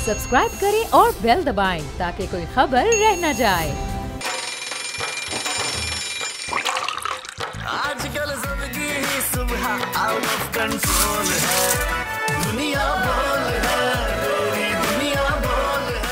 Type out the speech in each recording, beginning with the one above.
Subscribe करें और bell दबाएं ताकि कोई खबर रह न जाए। आजकल जिंदगी ही सुबह आउट ऑफ कंट्रोल है, दुनिया बोल है, तेरी दुनिया बोल है।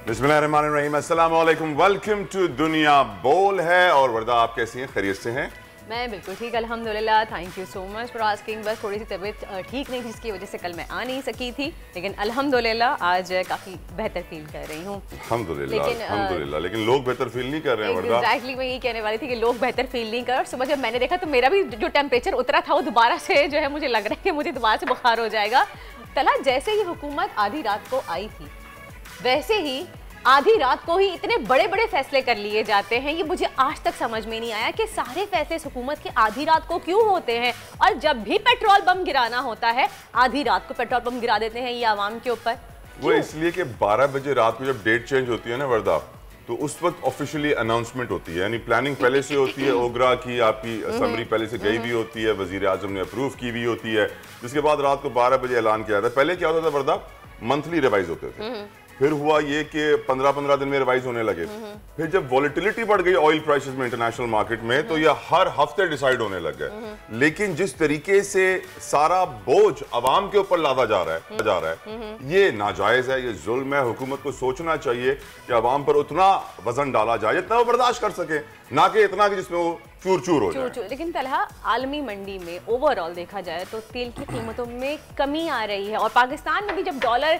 बिस्मिल्लाहिर्रहमानिर्रहीम, अस्सलाम वालेकुम, वेलकम टू दुनिया बोल है। और वर्दा, आप कैसी हैं? खैरियत से हैं? मैं बिल्कुल ठीक, अल्हम्दुलिल्लाह। Thank you so much for asking. बस थोड़ी सी तबीयत ठीक नहीं थी, जिसकी वजह से कल मैं आ नहीं सकी थी, लेकिन अल्हम्दुलिल्लाह आज काफ़ी बेहतर फील कर रही हूँ। अल्हम्दुलिल्लाह, लेकिन लोग बेहतर फील नहीं कर रहे हैं वर्दा। एग्जैक्टली मैं यही कहने वाली थी कि लोग बेहतर फील नहीं कर। और सुबह जब मैंने देखा तो मेरा भी जो टेम्परेचर उतरा था वो दोबारा से जो है मुझे लग रहा है कि मुझे दोबारा से बुखार हो जाएगा। तला जैसे ही हुकूमत आधी रात को आई थी, वैसे ही आधी रात को ही इतने बड़े बड़े फैसले कर लिए जाते हैं। ये मुझे आज तक समझ में नहीं आया कि सारे फैसले हुकूमत के आधी रात को क्यों होते हैं। और जब भी पेट्रोल बम गिराना होता है, आधी रात को पेट्रोल बम गिरा देते हैं ये आवाम के ऊपर। वो इसलिए कि 12 बजे रात को जब डेट चेंज होती है ना वर्दा, तो उस वक्त ऑफिशियली अनाउंसमेंट होती है, यानी प्लानिंग पहले से होती है, ओगरा की आपकी असम्बली पहले से गई भी होती है, वजीर आजम ने अप्रूव की भी होती है, जिसके बाद रात को 12 बजे ऐलान किया जाता है। पहले क्या होता था वर्दा, मंथली रिवाइज होते थे, फिर हुआ ये कि 15-15 दिन में रिवाइज होने लगे। फिर जब वॉलेटिलिटी बढ़ गई ऑयल प्राइसेस में इंटरनेशनल मार्केट में, तो ये हर हफ्ते डिसाइड होने लग गए। लेकिन जिस तरीके से सारा बोझ अवाम के ऊपर लादा जा रहा है, ये नाजायज है, ये जुल्म है। हुकूमत को सोचना चाहिए कि अवाम पर उतना वजन डाला जाए जितना वो बर्दाश्त कर सके, ना कि इतना कि जिसमें वो चूर चूर हो जाए। लेकिन तलहा, आलमी मंडी में ओवरऑल देखा जाए तो तेल की कीमतों में कमी आ रही है, और पाकिस्तान में भी जब डॉलर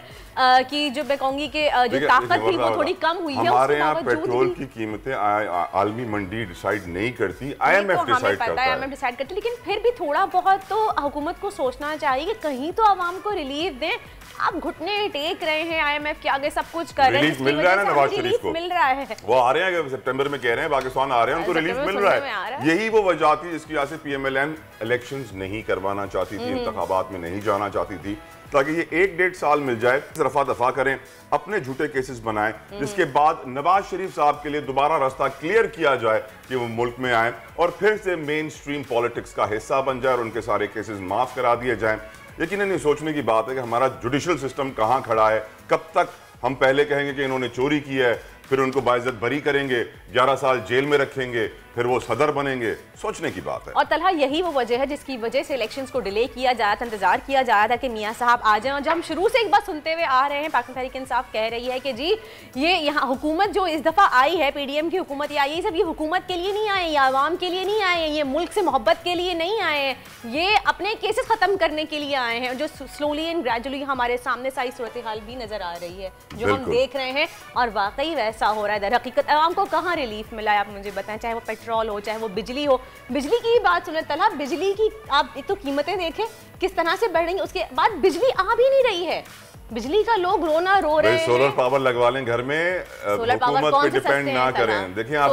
की जो मैं कहूंगी कि जो ताकत थी वो थोड़ी कम हुई है। हमारे यहाँ पेट्रोल की कीमतें आलमी मंडी डिसाइड नहीं करती, IMF डिसाइड करता है। IMF डिसाइड करती, लेकिन फिर भी थोड़ा बहुत तो हुकूमत को सोचना चाहिए कि कहीं तो आवाम को रिलीफ दें। आप घुटने टेक रहे हैं IMF के आगे, सब कुछ कर रहे हैं, रिलीफ मिल रहा है ना नवाज शरीफ को, मिल रहा है। वो आ रहे हैं सितंबर में, कह रहे हैं पाकिस्तान आ रहे हैं, उनको रिलीफ मिल रहा है। यही वो वजह थी जिसकी वजह से PMLN इलेक्शंस नहीं करवाना चाहती थी, इंतखाबात में नहीं जाना चाहती थी, ताकि ये 1-1.5 साल मिल जाए, रफा दफा करें, अपने झूठे केसेस बनाएं, जिसके बाद नवाज शरीफ साहब के लिए दोबारा रास्ता क्लियर किया जाए कि वो मुल्क में आए और फिर से मेन स्ट्रीम पॉलिटिक्स का हिस्सा बन जाए और उनके सारे केसेस माफ करा दिए जाएं। यकीनन ये सोचने की बात है कि हमारा जुडिशल सिस्टम कहाँ खड़ा है। कब तक हम पहले कहेंगे कि इन्होंने चोरी की है, फिर उनको बाइज्जत बरी करेंगे, 11 साल जेल में रखेंगे, फिर वो सदर बनेंगे। सोचने की बात है। और तलहा, यही वो वजह है जिसकी वजह से इलेक्शंस को डिले किया जा रहा था, इंतजार किया जा रहा था कि मियां साहब आ जाएं। और जब हम शुरू से एक बात सुनते हुए आ रहे हैं, पाकिस्तान तहरीक इंसाफ कह रही है कि जी ये यहाँ हुकूमत जो इस दफा आई है, PDM की हुकूमत आई है, सब ये हुकूमत के लिए नहीं आए, ये आवाम के लिए नहीं आए, ये मुल्क से मोहब्बत के लिए नहीं आए हैं, ये अपने केसेस खत्म करने के लिए आए हैं। जो स्लोली एंड ग्रेजुअली हमारे सामने सारी सूरत हाल भी नजर आ रही है, जो हम देख रहे हैं, और वाकई वैसा हो रहा है। दर हकीकत आवाम को कहाँ रिलीफ मिला है, आप मुझे बताएं, चाहे वो पेट्रोल हो, चाहे वो बिजली हो। बिजली की बात सुने तलहा, बिजली की आप एक तो कीमतें देखें किस तरह से बढ़ रही हैं, उसके बाद बिजली आ भी नहीं रही है। बिजली का लोग रोना रो रहे हैं। सोलर पावर लगवा लें घर में, हुकूमत पे डिपेंड ना करें। देखिए, आप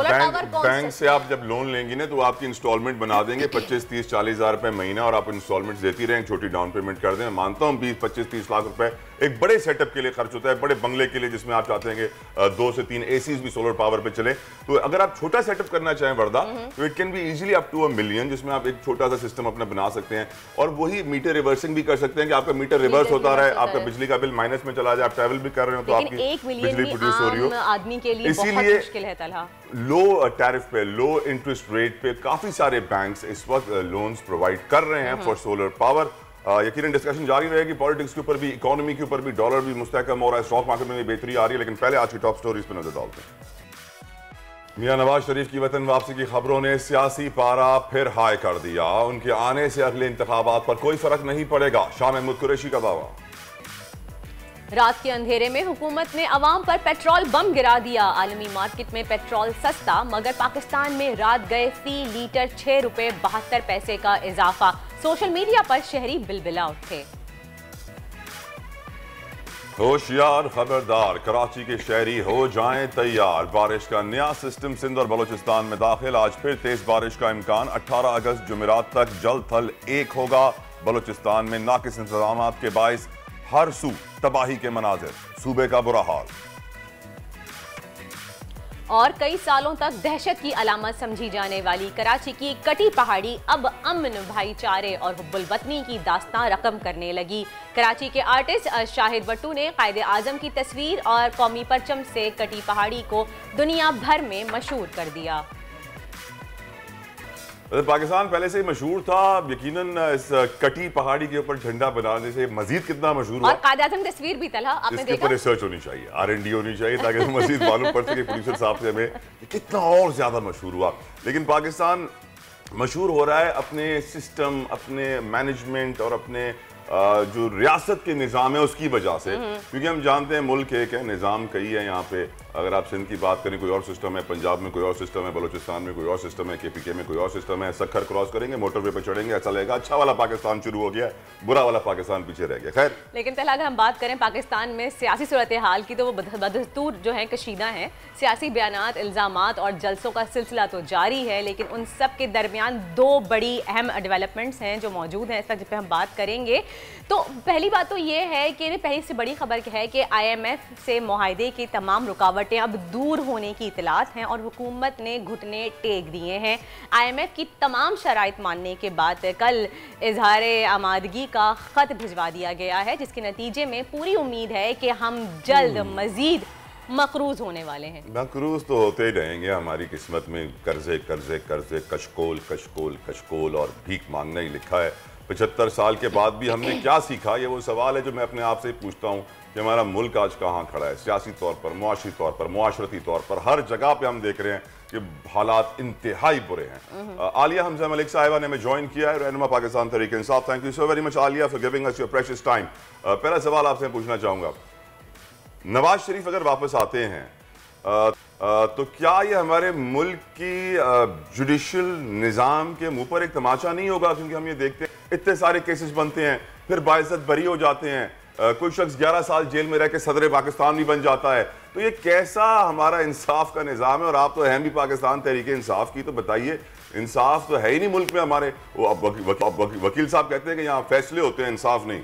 बैंक से आप जब लोन लेंगी ना, तो आपकी इंस्टॉलमेंट बना देंगे 25, 30, 40 हज़ार रुपए महीना, और आप इंस्टॉलमेंट देती रहें, छोटी डाउन पेमेंट कर दें। मानता हूँ 20, 25, 30 लाख रुपए एक बड़े सेटअप के लिए खर्च होता है, बड़े बंगले के लिए, जिसमें आप चाहते हैं कि 2 से 3 ACs भी सोलर पावर पे चले। तो अगर आप छोटा सेटअप करना चाहें वर्दा, तो it can be easily up to $1 million, जिसमें आप एक छोटा सा सिस्टम अपना बना सकते हैं। और वही मीटर रिवर्सिंग भी कर सकते हैं कि आपका मीटर रिवर्स होता रहे, आपका बिजली का बिल माइनस में चला जाए, आप ट्रैवल भी कर रहे हो तो आपकी बिजली प्रोड्यूस हो रही हो। आदमी के लिए बहुत मुश्किल है तलहा। लो टैरिफ पे, लो इंटरेस्ट रेट पे काफी सारे बैंक्स इस वक्त लोन्स प्रोवाइड कर रहे हैं फॉर सोलर पावर। यकीनन डिस्कशन जारी रहेगी, पॉलिटिक्स के ऊपर भी, इकोनॉमी के ऊपर भी। डॉलर भी मुस्तहकम हो रहा है, स्टॉक मार्केट में भी बेहतरी आ रही है। लेकिन पहले आज की टॉप स्टोरीज पे नजर डालते हैं। मियां नवाज शरीफ की वतन वापसी की खबरों ने सियासी पारा फिर हाई कर दिया। उनके आने से अगले इंतखाबात पर कोई फर्क नहीं पड़ेगा, शाह महमूद कुरैशी का दावा। रात के अंधेरे में हुकूमत ने अवाम पर पेट्रोल बम गिरा दिया। आलमी मार्केट में पेट्रोल सस्ता, मगर पाकिस्तान में रात गए फी लीटर 6 रुपए 72 पैसे का इजाफा। सोशल मीडिया पर शहरी बिलबिला उठे। होशियार, खबरदार, कराची के शहरी हो जाएं तैयार। बारिश का नया सिस्टम सिंध और बलोचिस्तान में दाखिल। आज फिर तेज बारिश का इम्कान। 18 अगस्त जुमेरात तक जल थल एक होगा। बलोचिस्तान में नाकिस इंतजाम के बाइस हर सू तबाही के मनाजिर, सूबे का बुरा हाल। और कई सालों तक दहशत की अलामत समझी जाने वाली कराची की कटी पहाड़ी अब अमन, भाईचारे और हुब्बुल वतनी की दास्तां रकम करने लगी। कराची के आर्टिस्ट शाहिद बट्टू ने कायदे आजम की तस्वीर और कौमी परचम से कटी पहाड़ी को दुनिया भर में मशहूर कर दिया। पाकिस्तान पहले से ही मशहूर था, यकीनन इस कटी पहाड़ी के ऊपर झंडा बनाने से मजीद कितना मशहूर हुआ। और कायदे आज़म तस्वीर भी तला, आपने इसके ऊपर रिसर्च होनी चाहिए, R&D होनी चाहिए, ताकि मजीद मालूम पड़ सके प्रोड्यूसर साहब से हमें कितना और ज्यादा मशहूर हुआ। लेकिन पाकिस्तान मशहूर हो रहा है अपने सिस्टम, अपने मैनेजमेंट और अपने जो रियासत के निज़ाम है उसकी वजह से, क्योंकि हम जानते हैं मुल्क एक है, निज़ाम कई है। यहाँ पे अगर आप सिंध की बात करें कोई और सिस्टम है, पंजाब में कोई और सिस्टम है, बलूचिस्तान में कोई और सिस्टम है, KPK में कोई और सिस्टम है। सखर क्रॉस करेंगे, मोटरवे पे चढ़ेंगे, ऐसा लगेगा अच्छा वाला पाकिस्तान शुरू हो गया, बुरा वाला पाकिस्तान पीछे रह गया। खैर, लेकिन पहले अगर हम बात करें पाकिस्तान में सियासी सूरत हाल की, तो वो बदस्तूर जो है कशीदा है। सियासी बयानात, इल्ज़ामात और जलसों का सिलसिला तो जारी है, लेकिन उन सब के दरमियान दो बड़ी अहम डेवलपमेंट्स हैं जो मौजूद हैं, इस पर जिस पर हम बात करेंगे। तो पहली बात तो ये है कि पहली से बड़ी खबर है कि IMF से मुआहदे की तमाम रुकावटें अब दूर होने की इतलात हैं और हुकूमत ने घुटने टेक दिए हैं। IMF की तमाम शराइत मानने के बाद कल इजहार आमादगी का ख़त भिजवा दिया गया है, जिसके नतीजे में पूरी उम्मीद है कि हम जल्द मजीद मकरूज होने वाले हैं। मकरूज तो होते ही रहेंगे, हमारी किस्मत में कर्जे कर्जे कर्जे, कशकोल कशकोल कशकोल और भीख मांगना ही लिखा है। 75 साल के बाद भी हमने क्या सीखा, ये वो सवाल है जो मैं अपने आप से पूछता हूँ कि हमारा मुल्क आज कहाँ खड़ा है, सियासी तौर पर, मुआशी तौर पर, मुआशरती तौर पर। हर जगह पे हम देख रहे हैं कि हालात इंतहाई बुरे हैं। आलिया हमजा मलिक साहिबा ने हमें ज्वाइन किया है, रहनुमा Pakistan Tehreek Insaf. Thank you so very much Alia for giving us your precious time. पहला सवाल आपसे पूछना चाहूँगा, नवाज शरीफ अगर वापस आते हैं तो क्या ये हमारे मुल्क की जुडिशल निज़ाम के मुंह पर एक तमाचा नहीं होगा? क्योंकि हम ये देखते हैं इतने सारे केसेस बनते हैं, फिर बाइज्जत बरी हो जाते हैं, कोई शख्स 11 साल जेल में रह के सदर पाकिस्तान भी बन जाता है। तो ये कैसा हमारा इंसाफ का निज़ाम है? और आप तो हैं भी पाकिस्तान तहरीक इंसाफ की, तो बताइए, इंसाफ तो है ही नहीं मुल्क में हमारे। वो अब वकील साहब कहते हैं कि यहाँ फैसले होते हैं, इंसाफ नहीं।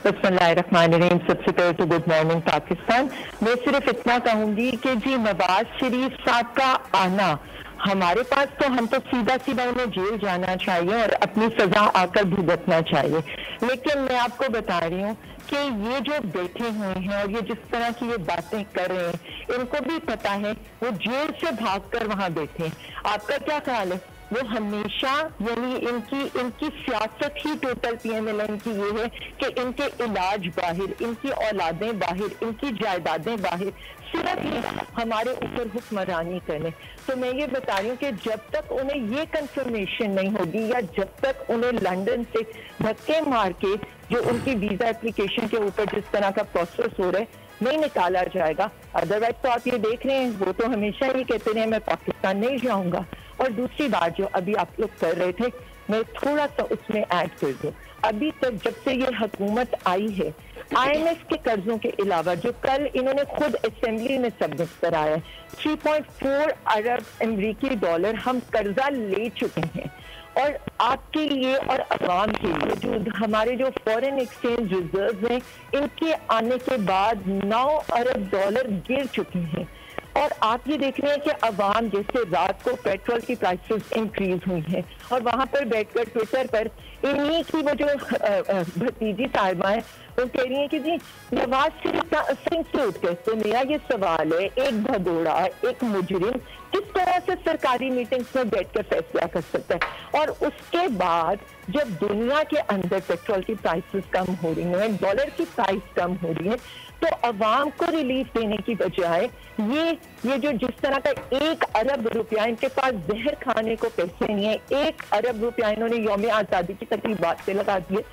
बिस्मिल्लाहिर्रहमानिर्रहीम। सबसे पहले तो गुड मॉर्निंग पाकिस्तान। मैं सिर्फ इतना कहूंगी कि जी नवाज शरीफ साहब का आना हमारे पास, तो हम तो सीधा सीधा उन्हें जेल जाना चाहिए और अपनी सजा आकर भुगतना चाहिए। लेकिन मैं आपको बता रही हूँ कि ये जो बैठे हुए हैं और ये जिस तरह की ये बातें कर रहे हैं, इनको भी पता है वो जेल से भागकर वहां बैठे। आपका क्या ख्याल है? वो हमेशा, यानी इनकी सियासत ही टोटल PMLN की ये है कि इनके इलाज बाहर, इनकी औलादें बाहर, इनकी जायदादें बाहर, सिर्फ हमारे ऊपर हुक्मरानी करने। तो मैं ये बता रही हूँ कि जब तक उन्हें ये कंफर्मेशन नहीं होगी, या जब तक उन्हें लंदन से धक्के मार के जो उनकी वीजा एप्लीकेशन के ऊपर जिस तरह का प्रोसेस हो रहा है नहीं निकाला जाएगा, अदरवाइज तो आप ये देख रहे हैं वो तो हमेशा ही कहते रहे मैं पाकिस्तान नहीं जाऊंगा। और दूसरी बात जो अभी आप लोग कर रहे थे, मैं थोड़ा सा उसमें ऐड कर दूं। अभी तक जब से ये हुकूमत आई है, IMF के कर्जों के अलावा जो कल इन्होंने खुद असेंबली में सबमिट कराया है, 3.4 अरब अमेरिकी डॉलर हम कर्जा ले चुके हैं। और आपके लिए और अवाम के लिए जो हमारे जो फॉरेन एक्सचेंज रिजर्व हैं, इनके आने के बाद 9 अरब डॉलर गिर चुके हैं। और आप ये देख रहे हैं कि अवाम, जैसे रात को पेट्रोल की प्राइसेस इंक्रीज हुई हैं और वहां पर बैठकर ट्विटर पर इन्हीं की वो जो भतीजी साहिबा है वो कह रही है कि जी नवाज शरीफ से उठ गए। तो मेरा ये सवाल है, एक भगोड़ा, एक मुजरिम किस तरह से सरकारी मीटिंग्स में बैठकर फैसला कर सकता है? और उसके बाद जब दुनिया के अंदर पेट्रोल की प्राइसेस कम हो रही हैं, डॉलर की प्राइस कम हो रही है, तो अवाम को रिलीफ देने की बजाय ये जो जिस तरह का 1 अरब रुपया, इनके पास जहर खाने को पैसे नहीं है, 1 अरब रुपया इन्होंने यौम आज़ादी की तकरीबात पे लगा दिए।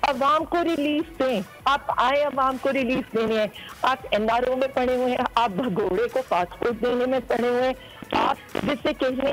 अवाम को रिलीफ दें, आप आए अवाम को रिलीफ देने हैं। आप NRO में पड़े हुए हैं, आप भगोड़े को पासपोर्ट देने में पड़े हुए हैं, आप जिससे कहने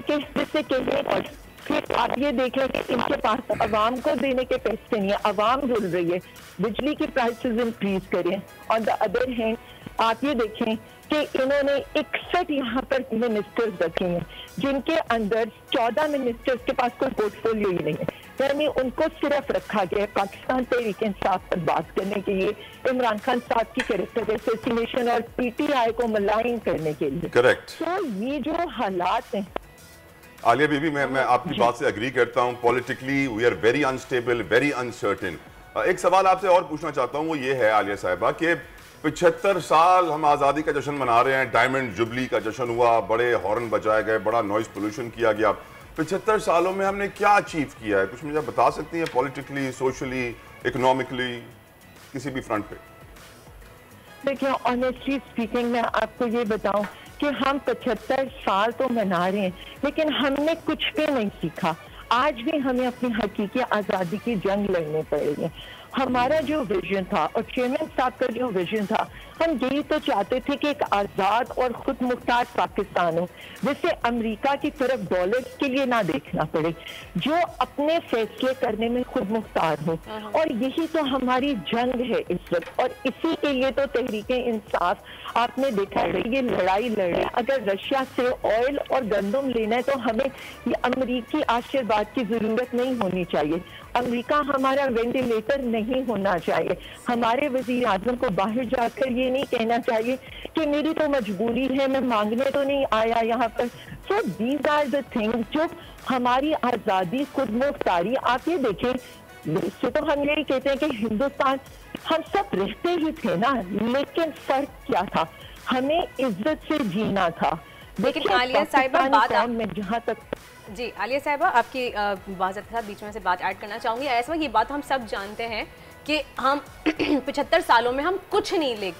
फिर आप ये देख लें कि इनके पास आवाम को देने के पैसे नहीं है, आवाम रुल रही है, बिजली की प्राइसेस इंक्रीज करें। ऑन द अदर हैंड आप ये देखें कि इन्होंने 61 यहाँ पर मिनिस्टर्स रखे हैं जिनके अंदर 14 मिनिस्टर्स के पास कोई पोर्टफोलियो ही नहीं है, यानी उनको सिर्फ रखा गया है पाकिस्तान तहरीक इंसाफ पर बात करने के लिए, इमरान खान साहब की कैरेक्टर असैसिनेशन और पीटीआई को मलाइन करने के लिए। करेक्ट। तो ये जो हालात हैं आलिया बीबी, मैं आपकी बात से एग्री करता हूं। Politically we are very unstable, very uncertain. एक सवाल आपसे और पूछना चाहता हूं, वो ये है आलिया साहिबा कि 75 साल हम आज़ादी का जश्न मना रहे हैं, डायमंड जुबली का जश्न हुआ, बड़े हॉर्न बजाए गए, बड़ा नॉइज पोल्यूशन किया गया। 75 सालों में हमने क्या अचीव किया है? कुछ मुझे बता सकती हैं पॉलिटिकली, सोशली, इकोनॉमिकली, किसी भी फ्रंट पे? देखिए, ऑनेस्टली स्पीकिंग मैं आपको ये बताऊं कि हम 75 साल तो मना रहे हैं लेकिन हमने कुछ भी नहीं सीखा। आज भी हमें अपनी हकीकी आज़ादी की जंग लड़नी पड़ेगी। हमारा जो विजन था और चेयरमैन साहब का जो विजन था, हम यही तो चाहते थे कि एक आज़ाद और खुद मुख्तार पाकिस्तान हो जिससे अमेरिका की तरफ डॉलर्स के लिए ना देखना पड़े, जो अपने फैसले करने में खुद मुख्तार हो। और यही तो हमारी जंग है इस वक्त, और इसी के लिए तो तहरीके इंसाफ आपने देखा है ये लड़ाई लड़े। अगर रशिया से ऑयल और गंदम लेना है तो हमें ये अमेरिकी आशीर्वाद की जरूरत नहीं होनी चाहिए। अमेरिका हमारा वेंटिलेटर नहीं होना चाहिए। हमारे वजीर आजम को बाहर जाकर ये नहीं कहना चाहिए कि मेरी तो मजबूरी है, मैं मांगने तो नहीं आया यहाँ पर। So these are the things जो हमारी आज़ादी, खुद मुख्तारी। आप ये देखें, वैसे तो हम यही कहते हैं कि हिंदुस्तान हम सब रहते ही थे ना, लेकिन फर्क क्या था? हमें इज्जत से जीना था। लेकिन आलिया साहिबा बात में जहाँ तक जी, आलिया साहिबा आपकी बात के साथ बीच में से बात ऐड करना चाहूँगी। ऐसा ये बात हम सब जानते हैं कि हम 75 सालों में हम कुछ नहीं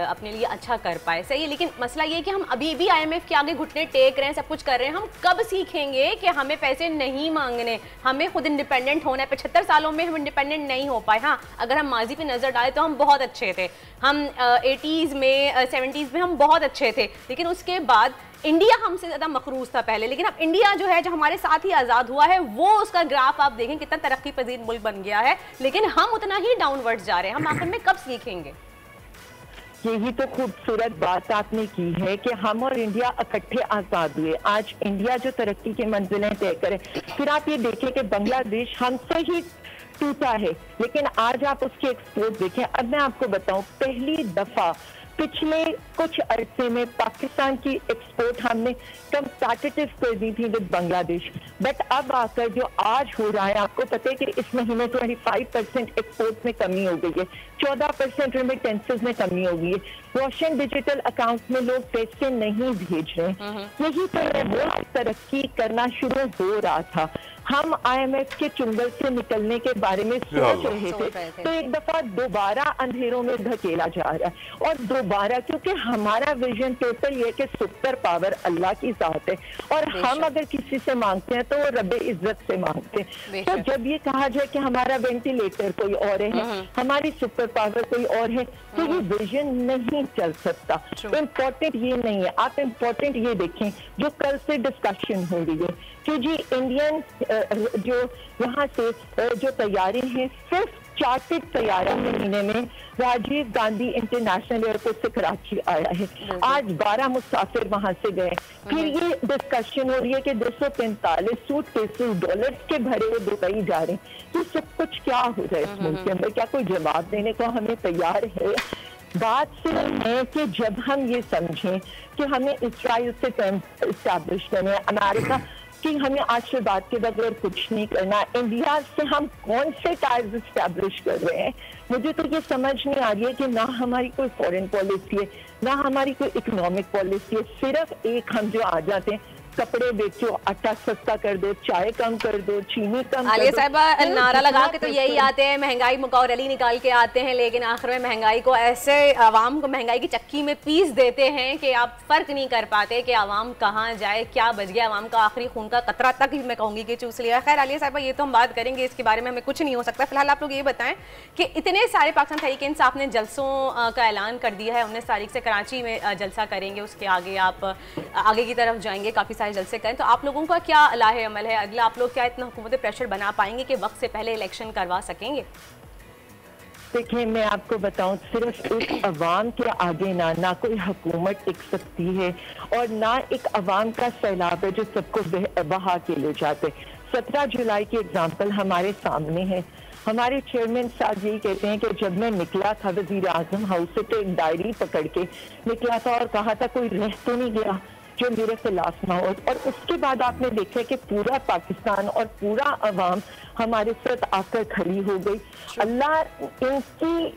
अपने लिए अच्छा कर पाए, सही है। लेकिन मसला ये है कि हम अभी भी IMF के आगे घुटने टेक रहे हैं, सब कुछ कर रहे हैं। हम कब सीखेंगे कि हमें पैसे नहीं मांगने, हमें खुद इंडिपेंडेंट होना है? 75 सालों में हम इंडिपेंडेंट नहीं हो पाए। हाँ, अगर हम माजी पे नज़र डालें तो हम बहुत अच्छे थे, हम 80s में 70s में हम बहुत अच्छे थे, लेकिन उसके बाद इंडिया हमसे ज़्यादा मखरूज था पहले। लेकिन अब इंडिया जो है, जो हमारे साथ ही आज़ाद हुआ है, वो उसका ग्राफ आप देखें कितना तरक्की पजीर मुल्क बन गया है, लेकिन हम उतना ही डाउनवर्ड्स जा रहे हैं। हम आखिर में कब सीखेंगे? यही तो खूबसूरत बात आपने की है कि हम और इंडिया इकट्ठे आज़ाद हुए। आज इंडिया जो तरक्की की मंजिलें तय करे, फिर आप ये देखें कि बांग्लादेश हमसे ही टूटा है, लेकिन आज आप उसके एक्सपोर्ट देखें। अब मैं आपको बताऊं, पहली दफ़ा पिछले कुछ अरसे में पाकिस्तान की एक्सपोर्ट हमने कंपैटिटिव कर दी थी विद बांग्लादेश, बट अब आकर जो आज हो रहा है, आपको पता है कि इस महीने 25% एक्सपोर्ट में कमी हो गई है, 14% रेमिटेंसेस में कमी हो गई है, रोशन डिजिटल अकाउंट में लोग पैसे नहीं भेज रहे हैं। यही तो वो तरक्की करना शुरू हो रहा था। हम IMF के चुंगल से निकलने के बारे में सोच रहे थे, तो एक दफा दोबारा अंधेरों में धकेला जा रहा है। और दोबारा, क्योंकि हमारा विजन टोटल ये कि सुपर पावर अल्लाह की जात है, और हम अगर किसी से मांगते हैं तो वो रब्बे इज्जत से मांगते हैं। तो जब ये कहा जाए कि हमारा वेंटिलेटर कोई और है, हमारी सुपर पावर कोई और है, तो ये विजन नहीं चल सकता। इम्पोर्टेंट ये नहीं है। आप इम्पोर्टेंट ये देखें, जो कल से डिस्कशन हो रही है कि जी इंडियन जो यहाँ से जो तैयारी है, सिर्फ चार्टर्ड तैयारा महीने में राजीव गांधी इंटरनेशनल एयरपोर्ट से कराची आया है। आज 12 मुसाफिर वहां से गए। फिर ये डिस्कशन हो रही है कि 245 सूटकेसेस डॉलर्स के भरे हुए दुबई जा रहे हैं। ये सब कुछ क्या हो रहा है इस मुल्क के अंदर? क्या कोई जवाब देने को हमें तैयार है? बात सिर्फ है कि जब हम ये समझें कि हमें इसराइल से एस्टैब्लिश करना है, अमेरिका कि हमें आशीर्वाद के बगैर कुछ नहीं करना, इंडिया से हम कौन से टाइज एस्टैब्लिश कर रहे हैं, मुझे तो ये समझ नहीं आ रही है कि ना हमारी कोई फॉरेन पॉलिसी है, ना हमारी कोई इकोनॉमिक पॉलिसी है। सिर्फ एक हम जो आ जाते हैं, कपड़े बेचो, आटा सस्ता कर दो, चाय कम कर दो, चीनी कम कर दो। आलिया साहिबा नारा लगा के तो यही आते हैं, महंगाई मुकाओ रैली निकाल के आते हैं, लेकिन आखिर में महंगाई को ऐसे आवाम को महंगाई की चक्की में पीस देते हैं कि आप फर्क नहीं कर पाते कि आवाम कहाँ जाए, क्या बच गया आवाम का, आखिरी खून का कतरा तक ही मैं कहूँगी कि चूस लिया। खैर आलिया साहिबा, ये तो हम बात करेंगे, इसके बारे में हमें कुछ नहीं हो सकता। फिलहाल आप लोग ये बताएं कि इतने सारे पाकिस्तान तहरीक इंसाफ ने जलसों का ऐलान कर दिया है, 19 तारीख से कराची में जलसा करेंगे, उसके आगे आप आगे की तरफ जाएंगे, काफ़ी सारे सरबराह जल्द से करें, तो आप लोगों का क्या लाहे अमल है अगला? आप लोग क्या इतना हुकूमत प्रेशर बना पाएंगे कि वक्त से पहले इलेक्शन करवा सकेंगे? देखिए, मैं आपको बताऊं, सिर्फ एक अवाम के आगे ना कोई हुकूमत टिक सकती है और ना एक अवाम का सैलाब है जो सबको बहा के ले जाते। 17 जुलाई की एग्जाम्पल हमारे सामने है। हमारे चेयरमैन साहब यही कहते हैं कि जब मैं निकला था वजीर आजम हाउस से तो एक डायरी पकड़ के निकला था और कहा था कोई रह तो नहीं गया जो मेरे खिलाफ ना हो। और उसके बाद आपने देखा कि पूरा पाकिस्तान और पूरा अवाम हमारे साथ आकर खड़ी हो गई। अल्लाह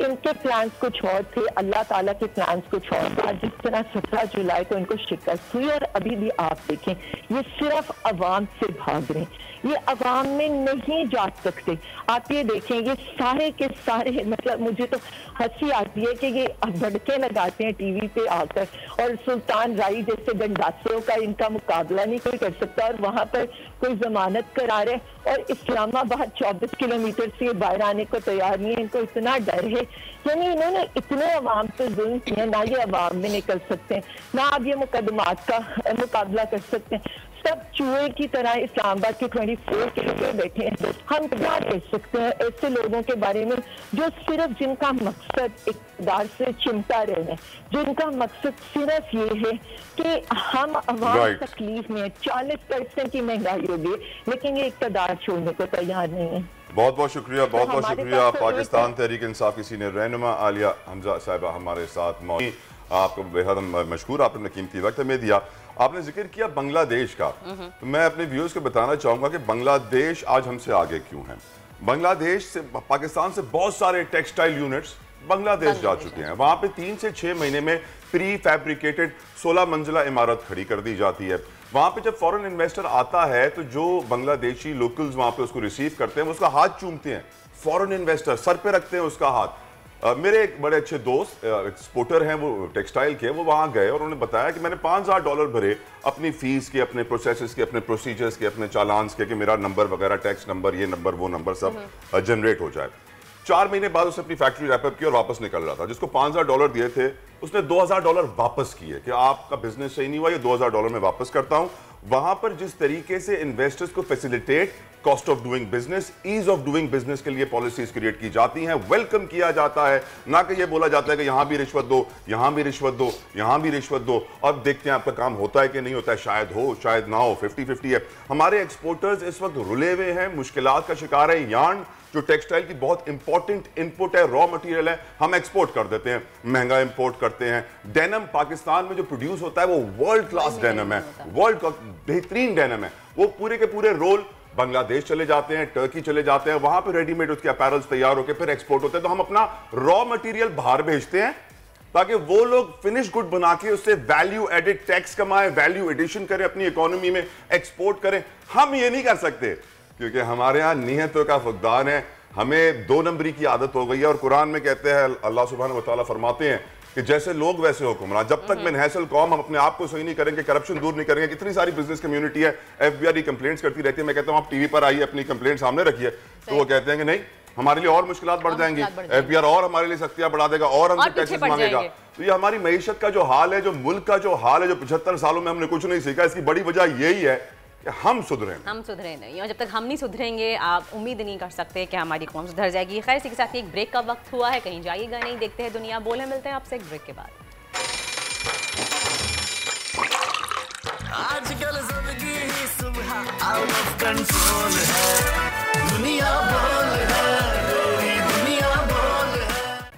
इनके प्लान्स कुछ और थे, अल्लाह ताला के प्लान्स कुछ और था। जिस तरह 17 जुलाई को इनको शिकस्त हुई और अभी भी आप देखें ये सिर्फ अवाम से भाग रहे हैं, ये अवाम में नहीं जा सकते। आप ये देखें ये सारे के सारे, मतलब मुझे तो हंसी आती है कि ये भड़के लगाते हैं टीवी पे आकर और सुल्तान राई जैसे गंडासियों का इनका मुकाबला नहीं कोई कर सकता और वहां पर कोई जमानत करा रहे और इस्लामाबाद 24 किलोमीटर से बाहर आने को तैयार नहीं है। इनको इतना डर है, यानी इन्होंने इतने अवाम पे जुल्म किया, ना ये अवाम में निकल सकते हैं ना आप ये मुकदमात का मुकाबला कर सकते हैं। सब चूहे की तरह इस्लामाबाद के 24 किलोमीटर बैठे हैं। हम क्या कह सकते हैं ऐसे लोगों के बारे में जो सिर्फ जिनका मकसद इक़्तिदार से चिमटा रहे हैं, जिनका मकसद सिर्फ ये है कि हम अवाम तकलीफ में 40% की महंगाई होगी लेकिन ये इक़्तिदार छोड़ने को तैयार नहीं है। बहुत बहुत शुक्रिया, बहुत बहुत शुक्रिया। पाकिस्तान तहरीक इंसाफ की सीनियर रहनुमा आलिया हमजा साहिबा हमारे साथ मौजूद। आपको बेहद मशकूर, आपने कीमती वक्त हमें दिया। आपने जिक्र किया बांग्लादेश का, तो मैं अपने व्यूअर्स को बताना चाहूंगा कि बांग्लादेश आज हमसे आगे क्यों है। बांग्लादेश से, पाकिस्तान से बहुत सारे टेक्सटाइल यूनिट्स बांग्लादेश जा चुके हैं। वहां पे 3 से 6 महीने में प्री फैब्रिकेटेड 16 मंजिला इमारत खड़ी कर दी जाती है। वहां पे जब फॉरेन इन्वेस्टर आता है तो जो बांग्लादेशी लोकल्स वहां पे उसको रिसीव करते हैं वो उसका हाथ चूमते हैं। फॉरेन इन्वेस्टर सर पे रखते हैं उसका हाथ। मेरे एक बड़े अच्छे दोस्त एक्सपोर्टर हैं, वो टेक्सटाइल के, वो वहां गए और उन्होंने बताया कि मैंने $5000 भरे अपनी फीस के, अपने प्रोसेसेस के, अपने प्रोसीजर्स के, अपने चालान्स के, कि मेरा नंबर वगैरह, टैक्स नंबर, ये नंबर वो नंबर सब जनरेट हो जाए। 4 महीने बाद उसने अपनी फैक्ट्री रैपअप की और वापस निकल रहा था। जिसको $5000 दिए थे उसने $2000 वापस किए कि आपका बिजनेस सही नहीं हुआ, ये $2000 में वापस करता हूं। वहां पर जिस तरीके से इन्वेस्टर्स को facilitate, cost of doing business, ease of doing business के लिए पॉलिसीज क्रिएट की जाती हैं, वेलकम किया जाता है, ना कि ये बोला जाता है कि यहां भी रिश्वत दो, यहां भी रिश्वत दो, यहां भी रिश्वत दो। अब देखते हैं आपका काम होता है कि नहीं होता है, शायद हो शायद ना हो, 50-50 है। हमारे एक्सपोर्टर्स इस वक्त रुले हुए हैं, मुश्किलात का शिकार है। यार्न जो टेक्सटाइल की बहुत इंपॉर्टेंट इनपुट है, रॉ मटेरियल है, हम एक्सपोर्ट कर देते हैं, महंगा इंपोर्ट करते हैं। डेनिम पाकिस्तान में जो प्रोड्यूस होता है वो वर्ल्ड क्लास डेनिम है, वर्ल्ड का बेहतरीन डेनिम है। वो पूरे के पूरे रोल बांग्लादेश चले जाते हैं, टर्की चले जाते हैं, वहां पे रेडीमेड उसके अपैरल्स तैयार होकर फिर एक्सपोर्ट होते हैं। तो हम अपना रॉ मटेरियल बाहर भेजते हैं ताकि वो लोग फिनिश गुड बना के उससे वैल्यू एडिड टैक्स कमाएं, वैल्यू एडिशन करें, अपनी इकोनॉमी में एक्सपोर्ट करें। हम ये नहीं कर सकते क्योंकि हमारे यहाँ नियतों का फुकदान है, हमें 2 नंबरी की आदत हो गई है। और कुरान में कहते हैं, अल्लाह सुब्हानहू व तआला फरमाते हैं कि जैसे लोग वैसे हुक्मरान। जब तक मनहसल कौम हम अपने आप को सही नहीं करेंगे, करप्शन दूर नहीं करेंगे। कितनी सारी बिजनेस कम्युनिटी है, FBI कंप्लेंट्स करती रहती है। मैं कहता हूँ आप टीवी पर आइए, अपनी कंप्लेंट सामने रखिए, तो वो कहते हैं कि नहीं, हमारे लिए और मुश्किलात बढ़ जाएंगी, FBI और हमारे लिए सख्तियां बढ़ा देगा और हमसे टैक्सेस मांगेगा। तो ये हमारी मईशत का जो हाल है, जो मुल्क का जो हाल है, जो 75 सालों में हमने कुछ नहीं सीखा, इसकी बड़ी वजह यही है कि हम सुधरे नहीं। और जब तक हम नहीं सुधरेंगे आप उम्मीद नहीं कर सकते कि हमारी कौम सुधर जाएगी। खैर, इसी के साथ एक ब्रेक का वक्त हुआ है, कहीं जाइएगा नहीं, देखते हैं दुनिया बोले। मिलते हैं आपसे एक ब्रेक के बाद। आजकल सबकी ही सुबह आउट ऑफ कंट्रोल है, दुनिया बोल है, दुनिया बोल है।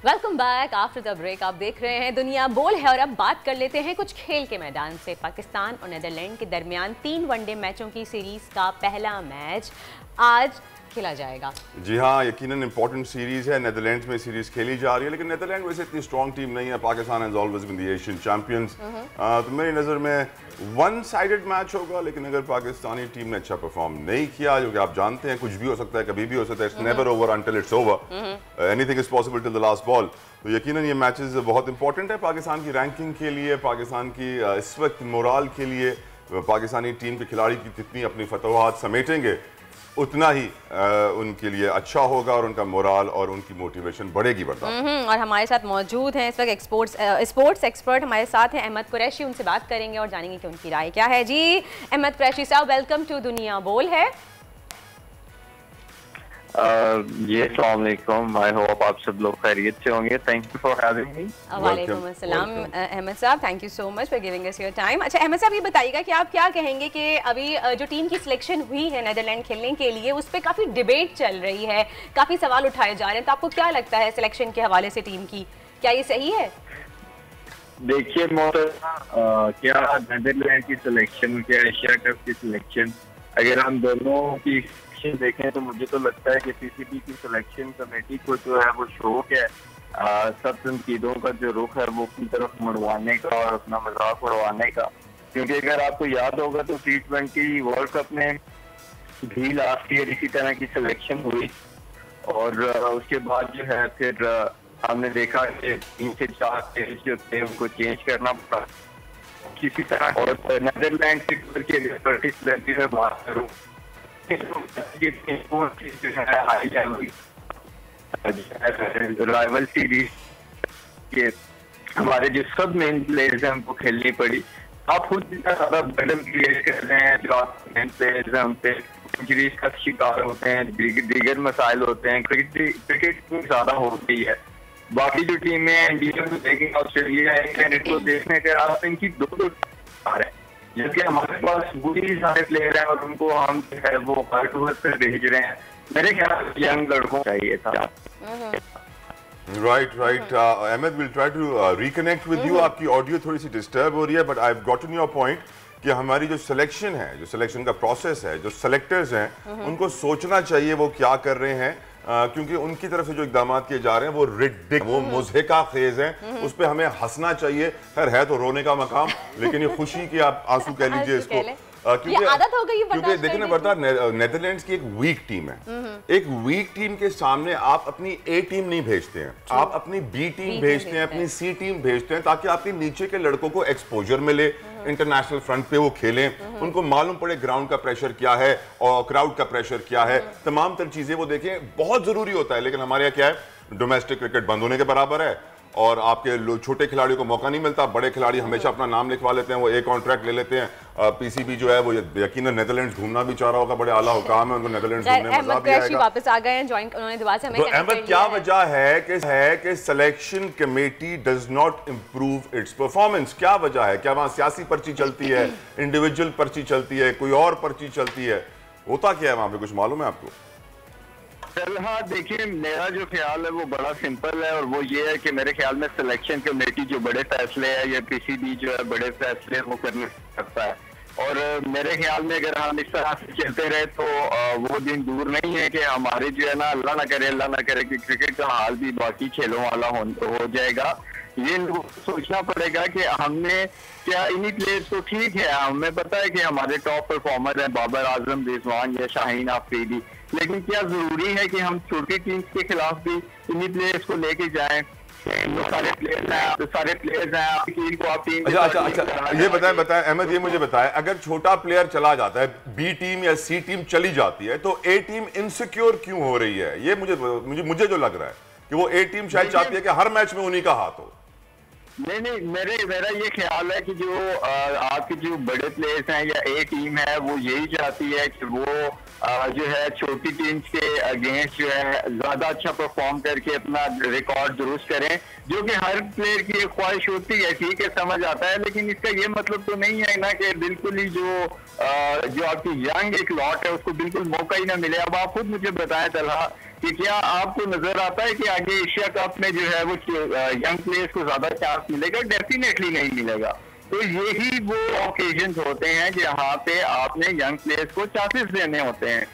Welcome back after the break. आप देख रहे हैं दुनिया बोल है और अब बात कर लेते हैं कुछ खेल के मैदान से। पाकिस्तान और नीदरलैंड के दरमियान 3 वनडे मैचों की सीरीज का पहला मैच आज खेला जाएगा। जी हाँ, यकीनन इंपॉर्टेंट सीरीज है। नीदरलैंड्स में सीरीज खेली जा रही है, लेकिन नीदरलैंड वैसे इतनी स्ट्रॉन्ग टीम नहीं है। Pakistan has always been the Asian champions. तो मेरी नज़र में 1 साइडेड मैच होगा, लेकिन अगर पाकिस्तानी टीम ने अच्छा परफॉर्म नहीं किया, जो कि आप जानते हैं कुछ भी हो सकता है, कभी भी हो सकता है, it's never over until it's over, anything is possible till the last ball. तो यकीनन ये मैचेस बहुत इंपॉर्टेंट है पाकिस्तान की रैंकिंग के लिए, पाकिस्तान की इस वक्त मोराल के लिए। पाकिस्तानी टीम के खिलाड़ी की कितनी अपनी फतवाहत समेटेंगे, उतना ही उनके लिए अच्छा होगा और उनका मोराल और उनकी मोटिवेशन बढ़ेगी। और हमारे साथ मौजूद हैं इस वक्त स्पोर्ट्स एक्सपर्ट हमारे साथ हैं अहमद कुरैशी, उनसे बात करेंगे और जानेंगे कि उनकी राय क्या है। जी अहमद कुरैशी साहब, वेलकम टू दुनिया बोल है। जी अस्सलाम वालेकुम, आई होप आप सब लोग खैरियत से होंगे। Thank you for having me. वालेकुम अस्सलाम अहमद साहब, thank you so much for giving us your time. अच्छा अहमद साहब, ये बताइएगा कि आप क्या कहेंगे कि अभी जो टीम की सिलेक्शन हुई है नेदरलैंड खेलने के लिए, उस पर काफ़ी डिबेट चल रही है, काफ़ी सवाल उठाए जा रहे हैं, तो आपको क्या लगता है सिलेक्शन के हवाले से टीम की, क्या ये सही है? देखिए क्या नेदरलैंड की सिलेक्शन, क्या एशिया कप की सिलेक्शन, अगर हम दोनों की देखें तो मुझे तो लगता है कि पीसीबी की सिलेक्शन कमेटी को जो है वो शौक है सब तनकीदों का जो रुख है वो अपनी तरफ मुड़वाने का और अपना मजाक उड़वाने का। क्योंकि अगर आपको याद होगा तो T20 वर्ल्ड कप में भी लास्ट ईयर इसी तरह की सिलेक्शन हुई और उसके बाद जो है फिर हमने देखा कि 3 से 4 प्लेयर्स जो थे उनको चेंज करना पड़ा किसी तरह। और नेदरलैंड के पर्टिकुलरली में बात करूँ राइवल सीरीज के हमारे जो सब मेन प्लेयर्स हैं उनको खेलनी पड़ी। आप खुद ज्यादा बर्डन क्रिएट कर रहे हैं, जो मेन प्लेयर्स हैं उन पे इंजरीज का शिकार होते हैं, दीगर मसाइल होते हैं, क्रिकेट ज्यादा हो गई है। बाकी जो टीमें हैं इंडिया में देखें, ऑस्ट्रेलिया इंग्लैंड, इनको देखने के आप इनकी दो आ रहे हैं, जबकि हमारे पास बुरी सारे प्लेयर हैं और उनको हम जो है वो हर्ट वर्क पर भेज रहे हैं। मेरे ख्याल यंग लड़कों चाहिए था। Right Ahmad, will try to reconnect with you. आपकी ऑडियो थोड़ी सी डिस्टर्ब हो रही है, but I have gotten your point कि हमारी जो सिलेक्शन है, जो सिलेक्शन का प्रोसेस है, जो सेलेक्टर्स हैं उनको सोचना चाहिए वो क्या कर रहे हैं, क्योंकि उनकी तरफ से जो इकदाम किए जा रहे हैं वो रिडिकुलस, वो मुज़हिका खेज हैं, उस पर हमें हंसना चाहिए। खैर है तो रोने का मकाम, लेकिन ये खुशी की आप आंसू कह लीजिए इसको, क्योंकि देखिए ना बता, नेदरलैंड्स की एक वीक टीम है। एक वीक टीम के सामने आप अपनी ए टीम नहीं भेजते हैं, आप अपनी बी टीम भेजते हैं, अपनी सी टीम भेजते हैं, ताकि आपके नीचे के लड़कों को एक्सपोजर मिले, इंटरनेशनल फ्रंट पे वो खेलें, उनको मालूम पड़े ग्राउंड का प्रेशर क्या है और क्राउड का प्रेशर क्या है, तमाम तर चीजें वो देखें, बहुत जरूरी होता है। लेकिन हमारे यहाँ क्या है, डोमेस्टिक क्रिकेट बंद होने के बराबर है और आपके छोटे खिलाड़ियों को मौका नहीं मिलता। बड़े खिलाड़ी हमेशा अपना नाम लिखवा लेते हैं, वो एक कॉन्ट्रैक्ट ले लेते हैं। पीसीबी जो है वो यकीनन नेदरलैंड्स घूमना भी चाह रहा होगा, बड़े आला हुकाम है, उनको नेदरलैंड्स घूमने में मजा भी आएगा। वापस आ गए हैं, ज्वाइन उन्होंने दोबारा से हमें तो अहमद, क्या वजह है कि selection committee does not improve it's performance? क्या वजह है? क्या वहां सियासी पर्ची चलती है, इंडिविजुअल पर्ची चलती है, कोई और पर्ची चलती है? होता क्या है वहां पे, कुछ मालूम है आपको? हाँ देखिए, मेरा जो ख्याल है वो बड़ा सिंपल है और वो ये है कि मेरे ख्याल में सिलेक्शन कमेटी जो बड़े फैसले है या पीसीबी जो है बड़े फैसले वो करने सकता है। और मेरे ख्याल में अगर हम इस तरह से चलते रहे तो वो दिन दूर नहीं है कि हमारे जो है ना, अल्लाह ना करे कि क्रिकेट का हाल भी बाकी खेलों वाला हो जाएगा। ये सोचना पड़ेगा कि हमने क्या इन्हीं प्लेयर्स को, ठीक है हमें पता है कि हमारे टॉप परफॉर्मर हैं बाबर आजम, रिजवान या शाहीन आफरीदी, लेकिन क्या जरूरी है कि हम छोटी टीम्स के खिलाफ भी इन्हीं प्लेयर्स को लेके जाएं? सारे प्लेयर्स हैं। अच्छा, ये बताएं अहमद, ये मुझे बताएं, अगर छोटा प्लेयर चला जाता है, बी टीम या सी टीम चली जाती है, तो ए टीम इनसिक्योर क्यों हो रही है? ये मुझे जो लग रहा है कि वो ए टीम शायद चाहती है कि हर मैच में उन्हीं का हाथ हो। नहीं, मेरा ये ख्याल है कि जो आपके जो बड़े प्लेयर्स हैं या ए टीम है वो यही चाहती है कि वो जो है छोटी टीम्स के अगेंस्ट जो है ज्यादा अच्छा परफॉर्म करके अपना रिकॉर्ड दुरुस्त करें, जो कि हर प्लेयर की एक ख्वाहिश होती है, ठीक है समझ आता है, लेकिन इसका ये मतलब तो नहीं है ना कि बिल्कुल ही जो आपकी यंग एक लॉट है उसको बिल्कुल मौका ही ना मिले। अब आप खुद मुझे बताएं तलहा कि क्या आपको नजर आता है कि आगे एशिया कप में जो है वो यंग प्लेयर्स को ज्यादा चांस मिलेगा? डेफिनेटली नहीं मिलेगा। तो यही वो ओकेजन होते हैं जहाँ पे आपने यंग प्लेयर्स को चांसेस देने होते हैं।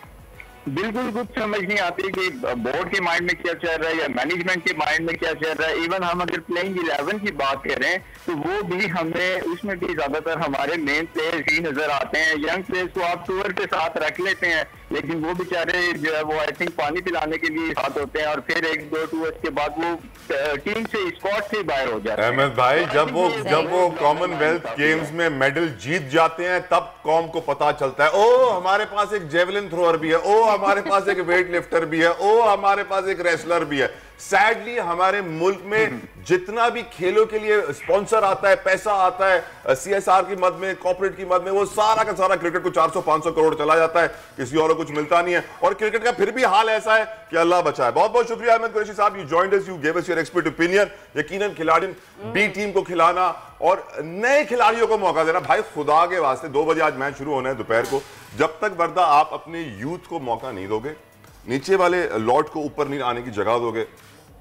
बिल्कुल कुछ समझ नहीं आती कि बोर्ड के माइंड में क्या चल रहा है या मैनेजमेंट के माइंड में क्या चल रहा है। इवन हम अगर प्लेइंग 11 की बात करें तो वो भी हमें उसमें भी ज्यादातर हमारे मेन प्लेयर्स ही नजर आते हैं। यंग प्लेयर्स को आप टूर के साथ रख लेते हैं, लेकिन वो बेचारे जो है वो आई थिंक पानी पिलाने के लिए साथ होते हैं और फिर 1-2 टूर्स के बाद वो टीम से स्क्वाड से बाहर हो जाते हैं। अहमद भाई, जब वो कॉमनवेल्थ गेम्स में मेडल जीत जाते हैं तब कौम को पता चलता है, ओ हमारे पास एक जेवलिन थ्रोअर भी है, ओ हमारे पास एक वेट लिफ्टर भी है, ओ हमारे पास एक रेसलर भी है। सैडली हमारे मुल्क में जितना भी खेलों के लिए स्पॉन्सर आता है, पैसा आता है, CSR की मद में, कॉर्पोरेट की मद में, वो सारा का सारा क्रिकेट को 400-500 करोड़ चला जाता है, किसी और को कुछ मिलता नहीं है। और क्रिकेट का फिर भी हाल ऐसा है कि अल्लाह बचाए। बहुत बहुत शुक्रिया अहमद कुरैशी साहब, you joined us, you give us your expert opinion. यकीनन खिलाड़ी बी टीम को खिलाना और नए खिलाड़ियों को मौका देना, भाई खुदा के वास्ते 2 बजे आज मैच शुरू होना है दोपहर को, जब तक वर्दा आप अपने यूथ को मौका नहीं दोगे, नीचे वाले लॉट को ऊपर नहीं आने की जगह दोगे,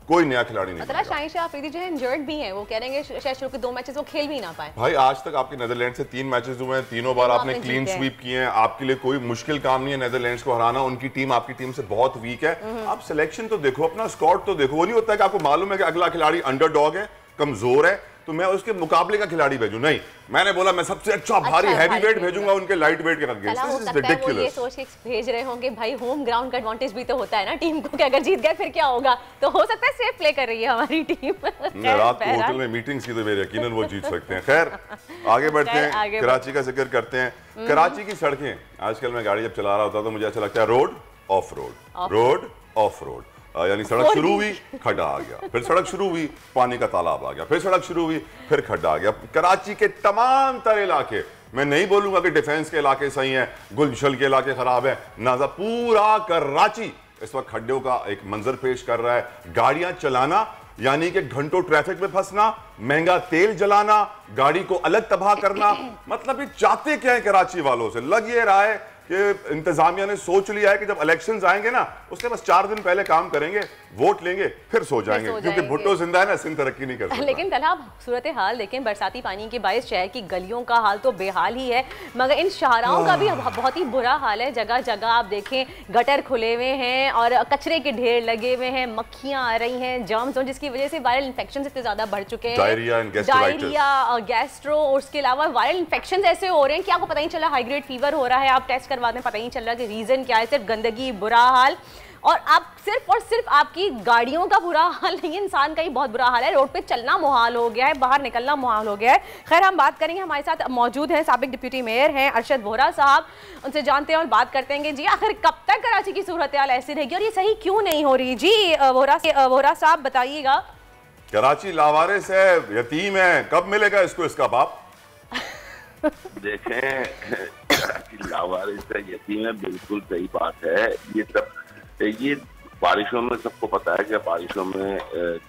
कोई नया खिलाड़ी नहीं। मतलब शाहीन शाह अफरीदी जो है इंजर्ड भी हैं, वो कह रहे हैं कि शायद शुरू के 2 मैचेस वो खेल भी ना पाए। भाई आज तक आपके नेदरलैंड से 3 मैचेस हुए हैं, तीनों बार आपने क्लीन स्वीप किए हैं, आपके लिए कोई मुश्किल काम नहीं है नेदरलैंड्स को हराना। उनकी टीम आपकी टीम से बहुत वीक है। आप सिलेक्शन तो देखो, अपना स्क्वाड तो देखो। वो नहीं होता है कि आपको मालूम है कि अगला खिलाड़ी अंडरडॉग है, कमजोर है, तो मैं उसके मुकाबले का खिलाड़ी भेजूं। नहीं, मैंने बोला मैं सबसे अच्छा भारी हैवी वेट भेजूंगा उनके लाइट वेट के अगेंस्ट। This is ridiculous. वो ये सोच के भेज रहे होंगे भाई होम ग्राउंड का एडवांटेज भी तो होता है ना टीम को, कि अगर जीत गए फिर क्या होगा, तो हो सकता है सेफ प्ले कर रही है हमारी टीम। रात को होटल में मीटिंग्स की तो मेरे यकीनन वो जीत सकते हैं। खैर आगे बढ़ते हैं, कराची का जिक्र करते हैं। कराची की सड़कें, आजकल मैं गाड़ी जब चला रहा होता तो मुझे अच्छा लगता है road of road, road of road, यानी सड़क शुरू हुई खड्डा आ गया, फिर सड़क शुरू हुई पानी का तालाब आ गया, फिर सड़क शुरू हुई फिर खड्डा आ गया। कराची के तमाम तरह इलाके, मैं नहीं बोलूंगा कि डिफेंस के इलाके सही हैं, गुलशल के इलाके खराब है, नाजा पूरा कराची इस वक्त खड्डों का एक मंजर पेश कर रहा है। गाड़ियां चलाना यानी कि घंटों ट्रैफिक में फंसना, महंगा तेल जलाना, गाड़ी को अलग तबाह करना, मतलब ये चाहते क्या है कराची वालों से? लग ये रहा है कि इंतजामिया ने सोच लिया है कि जब इलेक्शंस आएंगे ना, उसके बस 4 दिन पहले काम करेंगे, वोट लेंगे, फिर सो जाएंगे, क्योंकि भुट्टो जिंदा है ना, सिंध तरक्की नहीं कर सकता। लेकिन तलहा सूरत हाल देखें, बरसाती पानी के बायस शहर की गलियों का हाल तो बेहाल ही है, मगर इन शाहराओं का भी बहुत ही बुरा हाल है। जगह जगह आप देखें गटर खुले हुए हैं और कचरे के ढेर लगे हुए हैं, मक्खियां आ रही हैं, जर्म्स हो, जिसकी वजह से वायरल इन्फेक्शन इतने ज्यादा बढ़ चुके हैं, डायरिया, गैस्ट्रो, और उसके अलावा वायरल इन्फेक्शन ऐसे हो रहे हैं कि आपको पता नहीं चला हाई ग्रेड फीवर हो रहा है, आप टेस्ट करवा दें, पता नहीं चल रहा कि रीजन क्या है, सिर्फ गंदगी, बुरा हाल। और आप सिर्फ और सिर्फ आपकी गाड़ियों का बुरा हाल नहीं है, इंसान का ही बहुत बुरा हाल है। रोड पे चलना मुहाल हो गया है, बाहर निकलना मुहाल हो गया है। खैर हम बात करेंगे, हमारे साथ मौजूद हैं साबिक डिप्टी मेयर हैं अरशद वोहरा साहब, उनसे जानते हैं और बात करते हैं कि जी आखिर कब तक कराची की सूरत हाल ऐसी रहेगी और ये सही क्यों नहीं हो रही। जी वोहरा साहब बताइएगा। कराची लावारिस है, यतीम है, कब मिलेगा इसको इसका बाप? देखें लावारिस है, यतीम है, बिल्कुल सही बात है। ये बारिशों में सबको पता है कि बारिशों में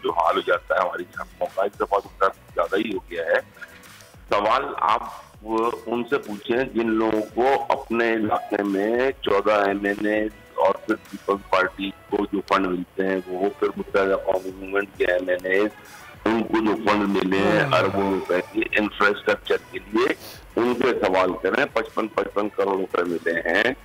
जो हाल हो जाता है हमारी सड़कों का, इस दफा तो ज्यादा ही हो गया है। सवाल आप उनसे पूछें जिन लोगों को अपने इलाके में 14 MNA और फिर पीपल्स पार्टी को जो फंड मिलते हैं, वो फिर मुत्तहिदा कौमी मूवमेंट के MNA, उनको जो फंड मिले हैं अरबों रुपए के इंफ्रास्ट्रक्चर के लिए, उनसे सवाल करें। 55 करोड़ रुपए मिले हैं।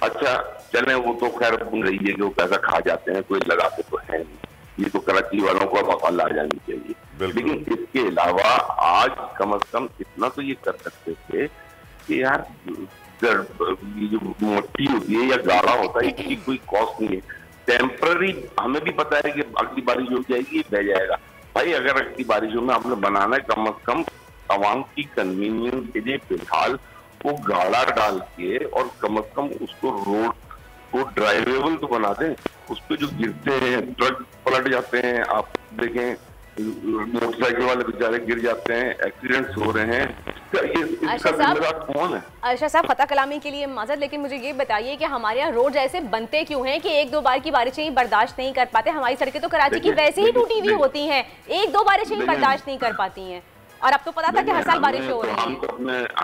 अच्छा चले, वो तो खैर बोल रही है कि वो पैसा खा जाते हैं, कोई लगाते तो है नहीं, ये तो कराची वालों को अकल आ जानी चाहिए। लेकिन इसके अलावा आज कम से कम इतना तो ये कर सकते थे कि यार ये जो मोटी होती है या गाढ़ा होता है, इसकी कोई कॉस्ट नहीं है, टेम्पररी। हमें भी पता है कि अगली बारिश हो जाएगी, बह जाएगा। भाई अगर अगली बारिशों में आपने बनाना है, कम से कम आवाम की कन्वीनियंस के लिए फिलहाल वो गाड़ा डाल के और कम से कम उसको रोड को ड्राइवेबल तो बना दें। उस पर जो गिरते हैं, ट्रक पलट जाते हैं, आप देखें मोटरसाइकिल वाले बेचारे गिर जाते हैं, एक्सीडेंट्स हो रहे हैं, इसका जिम्मेदार कौन है? अर्शद साहब खता कलामी के लिए माजरत, लेकिन मुझे ये बताइए कि हमारे यहाँ रोड ऐसे बनते क्यों हैं कि 1-2 बार की बारिशें ही बर्दाश्त नहीं कर पाते? हमारी सड़कें तो कराची की वैसे ही टूटी हुई होती हैं, 1-2 बारिशें ही बर्दाश्त नहीं कर पाती हैं, और अब तो पता था कि हर साल बारिश हो रही है। हम तो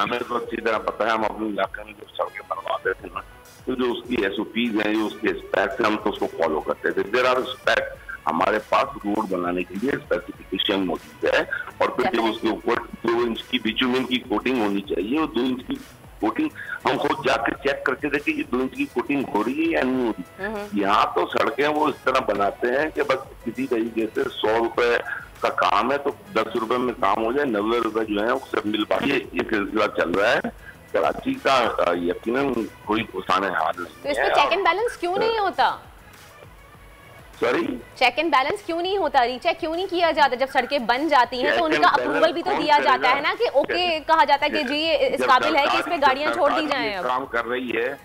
हमें तो अच्छी तरह पता है, हम अपने इलाके में जो सड़कें बनवाते थे ना, तो जो उसकी SOPs हैं, जो उसके स्पेक्स हैं, हम तो उसको फॉलो करते थे। देयर आर स्पेक्स, हमारे पास रोड बनाने के लिए स्पेसिफिकेशन मौजूद है, और फिर जब उसके ऊपर 2 इंच की बिटुमेन की कोटिंग होनी चाहिए, और 2 इंच की कोटिंग हम खुद जाकर चेक करके देखें कि 2 इंच की कोटिंग हो रही है या नहीं हो रही। यहाँ तो सड़कें वो इस तरह बनाते हैं कि बस किसी तरीके से 100 रुपए का काम है तो 10 रुपए में काम हो जाए, 90 रुपए जो है उससे मिल पाए, ये सिलसिला चल रहा है। कराची का यकीनन कोई पुसाने हाल नहीं तो इसमें चेक एंड बैलेंस क्यों नहीं होता? सॉरी, चेक एंड बैलेंस क्यों नहीं होता? रीचेक क्यों नहीं किया जाता? जब सड़कें बन जाती हैं तो उनका अप्रूवल भी तो दिया जाता है ना, कि ओके कहा जाता है कि जी ये इस काबिल है कि इस पे गाड़ियां छोड़ दी जाएं। अब काम कर रही है,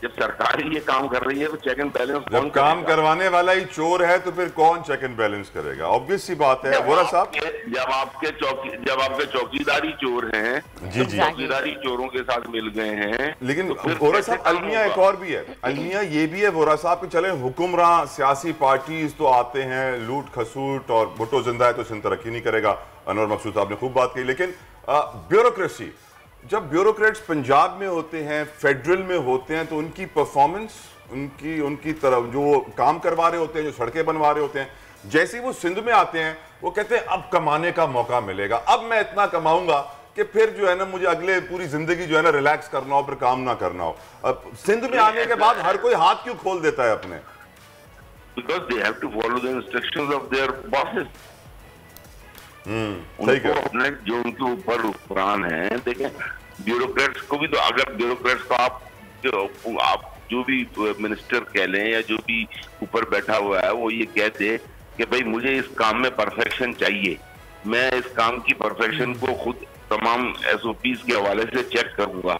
जब सरकार ही ये काम कर रही है तो चेक एंड बैलेंस जब काम करवाने वाला ही चोर है तो फिर कौन चेक एंड बैलेंस करेगा? ऑब्वियस सी बात है वोरा साहब। जब आपके चौकीदारी चोर हैं, जी जी, चौकीदारी चोरों के साथ मिल गए हैं। लेकिन तो वोरा साहब अलमिया एक और भी है, अलमिया ये भी है वोरा साहब कि चले हुक्मरान सियासी पार्टीज तो आते हैं लूट खसूट और भुट्टो जिंदा है तो सिंध तरक्की नहीं करेगा, अनवर मकसूद साहब ने खूब बात की, लेकिन ब्यूरोक्रेसी, जब ब्यूरोक्रेट्स पंजाब में होते हैं, फेडरल में होते हैं, तो उनकी परफॉर्मेंस, उनकी तरफ जो वो काम करवा रहे होते हैं, जो सड़कें बनवा रहे होते हैं, जैसे ही वो सिंध में आते हैं वो कहते हैं अब कमाने का मौका मिलेगा, अब मैं इतना कमाऊंगा कि फिर जो है ना मुझे अगले पूरी जिंदगी जो है ना रिलैक्स करना हो, फिर काम ना करना हो। अब सिंध में आने के बाद हर कोई हाथ क्यों खोल देता है अपने? Because they have to follow the instructions of their bosses. उनको अपने जो उनके ऊपर हुक्मरान हैं, देखें ब्यूरोक्रेट्स को भी, तो अगर ब्यूरोक्रेट्स को आप जो भी मिनिस्टर कह लें या जो भी ऊपर बैठा हुआ है वो ये कहते कि भाई मुझे इस काम में परफेक्शन चाहिए, मैं इस काम की परफेक्शन को खुद तमाम SOPs के हवाले से चेक करूंगा,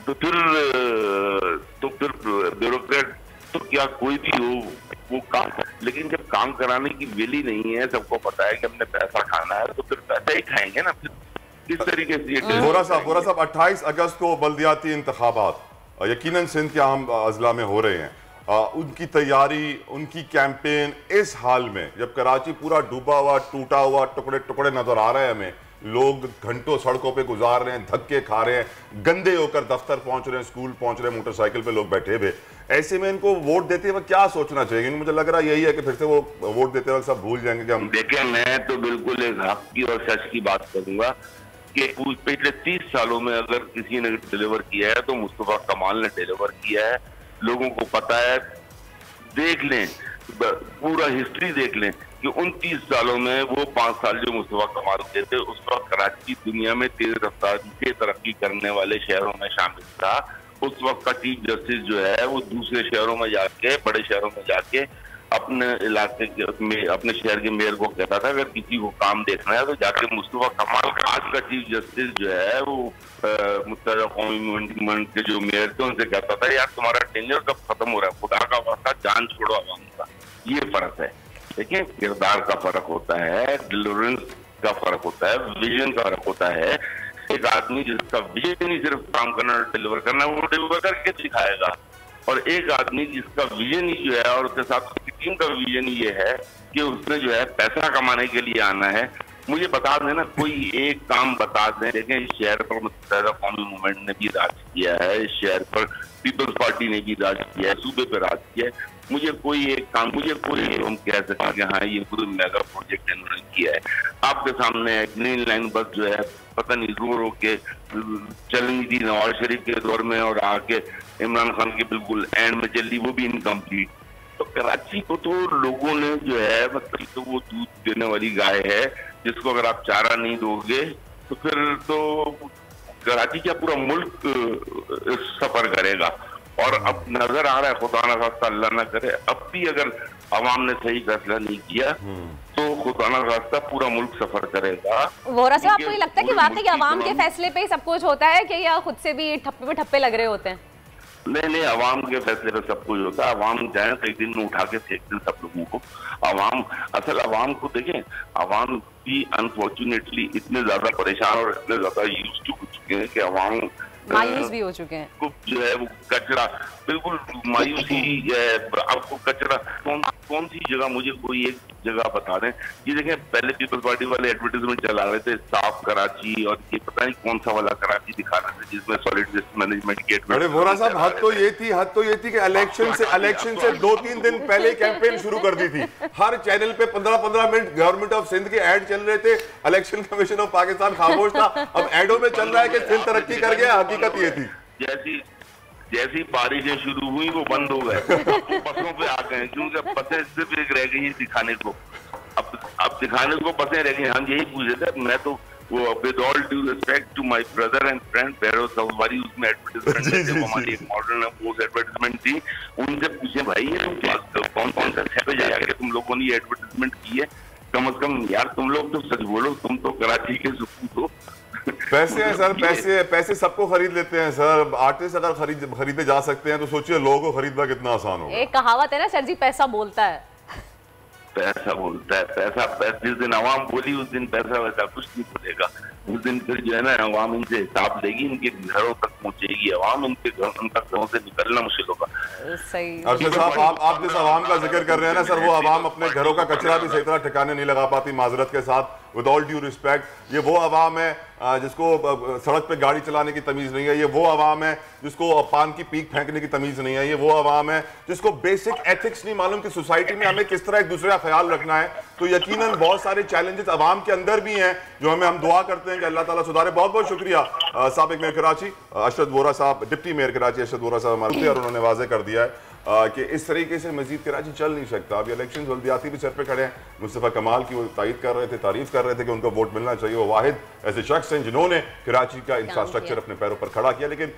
तो फिर ब्यूरोक्रेट तो क्या कोई भी हो वो काम, लेकिन जब काम कराने की वेली नहीं है, सबको पता है कि हमने पैसा खाना है, तो फिर पैसा ही खाएंगे ना। फिर किस तरीके से? वोरा साहब 28 अगस्त को बल्दियाती इंतखाबात यकीनन सिंध के अहम अजला में हो रहे हैं, उनकी तैयारी, उनकी कैंपेन, इस हाल में जब कराची पूरा डूबा हुआ, टूटा हुआ, टुकड़े टुकड़े नजर आ रहे हैं हमें, लोग घंटों सड़कों पे गुजार रहे हैं, धक्के खा रहे हैं, गंदे होकर दफ्तर पहुंच रहे हैं, स्कूल पहुंच रहे हैं, मोटरसाइकिल पे लोग बैठे हुए, ऐसे में इनको वोट देते वक्त क्या सोचना चाहिए? मुझे लग रहा है यही है कि फिर से वो वोट देते वक्त सब भूल जाएंगे कि हम। देखिए, मैं तो बिल्कुल एक हक की और सच की बात करूंगा कि पिछले 30 सालों में अगर किसी ने डिलीवर किया है तो मुस्तफा कमाल ने डिलीवर किया है। लोगों को पता है, देख लें, पूरा हिस्ट्री देख लें कि उन 30 सालों में वो 5 साल जो मुस्तफा कमाल के थे, उस वक्त कराची दुनिया में तेज रफ्तार से तरक्की करने वाले शहरों में शामिल था। उस वक्त का चीफ जस्टिस जो है वो दूसरे शहरों में जाके, बड़े शहरों में जाके अपने इलाके में, अपने शहर के मेयर को कहता था अगर किसी को काम देखना है तो जाके मुस्तफा कमाल। आज का चीफ जस्टिस जो है वो मुत्तहदा कौमी मूवमेंट के जो मेयर थे उनसे कहता था यार तुम्हारा टेन्योर कब खत्म हो रहा है, खुदा का वास्ता जान छोड़ो आवाम का। ये फर्क है। देखिए, किरदार का फर्क होता है, डिलीवरेंस का फर्क होता है, विजन का फर्क होता है। एक आदमी जिसका विजन ही सिर्फ काम करना और डिलीवर करना, वो डिलीवर करके दिखाएगा, और एक आदमी जिसका विजन ही जो है और उसके साथ उसकी टीम का विजन ये है कि उसने जो है पैसा कमाने के लिए आना है। मुझे बता दें ना, कोई एक काम बता दें। देखें, इस शहर पर मुत्तहदा कौमी मूवमेंट ने भी राज किया है, इस शहर पर पीपल्स पार्टी ने भी राज किया है, सूबे पर राज किया है। मुझे कोई एक काम, मुझे कोई हम कह सकते कि हाँ ये पूरे मेगा प्रोजेक्ट इन्होंने किया है। आपके सामने ग्रीन लाइन बस जो है पता नहीं रो रो के चलनी थी नवाज शरीफ के दौर में और आके इमरान खान के बिल्कुल एंड में चली, वो भी इनकम्प्लीट। तो कराची को तो लोगों ने जो है, मतलब तो वो दूध देने वाली गाय है जिसको अगर आप चारा नहीं दोगे तो फिर तो कराची का पूरा मुल्क सफर करेगा। और अब नजर आ रहा है, खुदा ना खास्ता अल्लाह ना करे, अब भी अगर अवाम ने सही फैसला नहीं किया तो खुदा ना खास्ता पूरा मुल्क सफर करेगा। वोरा साहब, आपको ये लगता है कि वाकई अवाम के फैसले पे ही सब कुछ होता है कि या खुद से भी ठप्पे पे ठप्पे लग रहे होते हैं? नहीं, अवाम के फैसले पे सब कुछ होता है। अवाम चाहे तो एक दिन में उठा के फेंक दें सब लोगों को। अवाम को देखें, अवाम भी अनफॉर्चुनेटली इतने ज्यादा परेशान और इतने ज्यादा यूज टू हो चुके हैं कि अवाम मायूस भी हो चुके हैं। जो है वो कचरा, बिल्कुल मायूसी है। आपको कचरा कौन सी जगह, मुझे कोई एक जगह बता दें। ये देखें, पहले पीपल्स पार्टी वाले एडवर्टाइजमेंट चला रहे थे साफ कराची, और ये पता नहीं कौन सा वाला कराची दिखा रहे थे जिसमें सॉलिड वेस्ट मैनेजमेंट की। अरे वोरा साहब, हद तो ये थी कि इलेक्शन से 2-3 दिन पहले कैंपेन शुरू कर दी थी। हर चैनल पे 15-15 मिनट गवर्नमेंट ऑफ सिंध के ऐड चल रहे थे, इलेक्शन कमीशन ऑफ पाकिस्तान खामोश था। अब ऐडों में चल रहा है कि सिंध तरक्की कर गया। हकीकत ये थी जैसी बारिशें शुरू हुई वो बंद हो गए, बसों पे आ गए, क्योंकि बसें सिर्फ एक रह गई दिखाने को। अब दिखाने को बसें रह गई। हम यही पूछ रहे थे, मैं तो वो with all due respect to my brother and friend Feroz Sawari, उसमें एडवर्टाइजमेंट है, हमारी एक मॉडर्न पोस्ट एडवर्टाइजमेंट थी, उनसे पूछे भाई ये तुम कौन कौन सा शहर में जाके तुम लोगों ने एडवर्टाइजमेंट की है, कम से कम यार तुम लोग तो सच बोलो, तुम तो कराची के सुकून हो। पैसे हैं सर, पैसे सबको खरीद लेते हैं सर। आर्टिस्ट अगर खरीदे जा सकते हैं तो सोचिए लोगों को खरीदना कितना आसान होगा। एक कहावत है ना सर जी, पैसा बोलता है। पैसा बोलता है, पैसा जिस दिन आवाम बोली उस दिन पैसा वैसा कुछ नहीं बोलेगा, उस दिन फिर जो है ना आवाम इनसे हिसाब लेगी, इनके घरों तक पहुंचेगी आवाम, उनका घरों से निकलना मुश्किल होगा। सही अर्शद साहब, आप जिस आवाम का जिक्र कर रहे हैं ना सर, वो आवाम अपने घरों का कचरा भी सही तरह ठिकाने नहीं लगा पाती, माजरत के साथ, विद ऑल ड्यू रिस्पेक्ट। ये वो आवाम है जिसको सड़क पे गाड़ी चलाने की तमीज़ नहीं है, ये वो आवाम है जिसको पान की पीक फेंकने की तमीज़ नहीं है, ये वो आवाम है जिसको बेसिक एथिक्स नहीं मालूम कि सोसाइटी में हमें किस तरह एक दूसरे का ख्याल रखना है। तो यकीनन बहुत सारे चैलेंजेस आवाम के अंदर भी हैं जो हम दुआ करते हैं कि अल्लाह ताला सुधारे। बहुत बहुत शुक्रिया साबिक मेयर कराची अरशद वोरा साहब, डिप्टी मेयर कराची अरशद वोरा साहब हमारे, और उन्होंने वाज़ेह कर दिया है कि इस तरीके से मजीद कराची चल नहीं सकता। अभी इलेक्शन जल्दियाती भी सर पे खड़े हैं। मुस्तफ़ा कमाल की वो तारीफ कर रहे थे, तारीफ कर रहे थे कि उनको वोट मिलना चाहिए। वो वाहिद ऐसे शख्स हैं जिन्होंने कराची का इंफ्रास्ट्रक्चर अपने पैरों पर खड़ा किया, लेकिन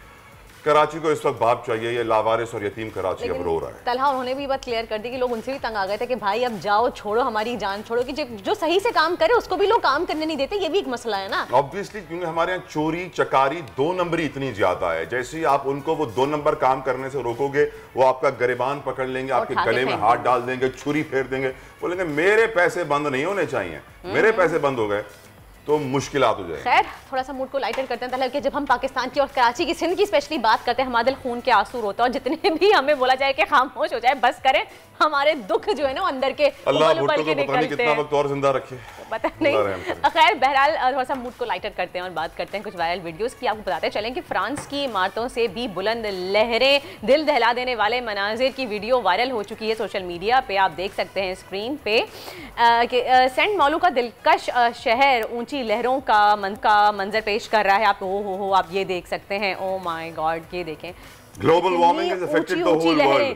कराची को इस वक्त बाप चाहिए। ये लावारिस और यतीम कराची अब रो रहा है। तलहा उन्होंने भी बात क्लियर कर दी कि लोग उनसे भी तंग आ गए थे कि भाई अब जाओ, छोड़ो हमारी जान छोड़ो, कि जो सही से काम करे उसको भी लोग काम करने नहीं देते। ये भी एक मसला है ना ऑब्वियसली, क्योंकि हमारे यहाँ चोरी चकारी 2 नंबरी इतनी ज्यादा है। जैसे ही आप उनको वो 2 नंबर काम करने से रोकोगे, वो आपका गिरबान पकड़ लेंगे, आपके गले में हाथ डाल देंगे, छुरी फेर देंगे, बोलेंगे मेरे पैसे बंद नहीं होने चाहिए, मेरे पैसे बंद हो गए तो मुश्किलात हो जाएगी। खैर थोड़ा सा मूड को लाइटर करते हैं। कि जब हम पाकिस्तान की और कराची की, सिंध की स्पेशली बात करते हैं, हमारे दिल खून के आंसू रोते हैं, और जितने भी हमें बोला जाए कि खामोश हो जाए, बस करें, हमारे दुख जो है ना अंदर के अल्लाह भुट्टो को पता नहीं कितना वक्त और जिंदा रखे, पता नहीं। खैर बहरहाल थोड़ा सा मूड को लाइटर करते हैं और बात करते हैं कुछ वायरल वीडियोस की। आपको बताते चलें कि फ्रांस की इमारतों से भी बुलंद लहरें, दिल दहला देने वाले मनाजिर की वीडियो वायरल हो चुकी है सोशल मीडिया पे। आप देख सकते हैं स्क्रीन पे कि सेंट मौलू का दिलकश शहर ऊंची लहरों का मंजर पेश कर रहा है। आप हो आप ये देख सकते हैं। ओ माय गॉड, ये देखें, global warming has affected the whole world.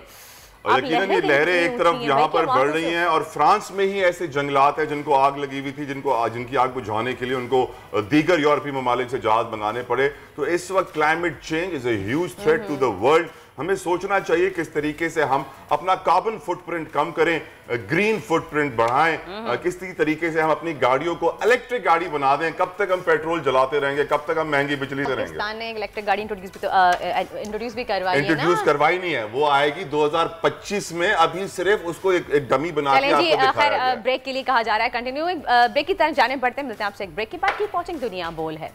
और यकीनन ये लहरें एक तरफ यहाँ पर बढ़ रही हैं, और फ्रांस में ही ऐसे जंगलात हैं जिनको आग लगी हुई थी, जिनकी आग बुझाने के लिए उनको दीगर यूरोपीय ममालिक से जहाज मंगाने पड़े। तो इस वक्त climate change is a huge threat to the world. हमें सोचना चाहिए किस तरीके से हम अपना कार्बन फुटप्रिंट कम करें, ग्रीन फुटप्रिंट बढ़ाएं, किस तरीके से हम अपनी गाड़ियों को इलेक्ट्रिक गाड़ी बना दें। कब तक हम पेट्रोल जलाते रहेंगे, कब तक हम महंगी बिजली से रहेंगे। पाकिस्तान ने इलेक्ट्रिक गाड़ी इंट्रोड्यूस भी करवाई नहीं है, वो आएगी 2025 में। अभी सिर्फ उसको एक डमी बना के आपको दिखाया गया है। ब्रेक के लिए कहा जा रहा है कंटिन्यू, ब्रेक की तरफ जाने पड़ते हैं। मिलते हैं आपसे एक ब्रेक के बाद। कीप वॉचिंग दुनिया बोल है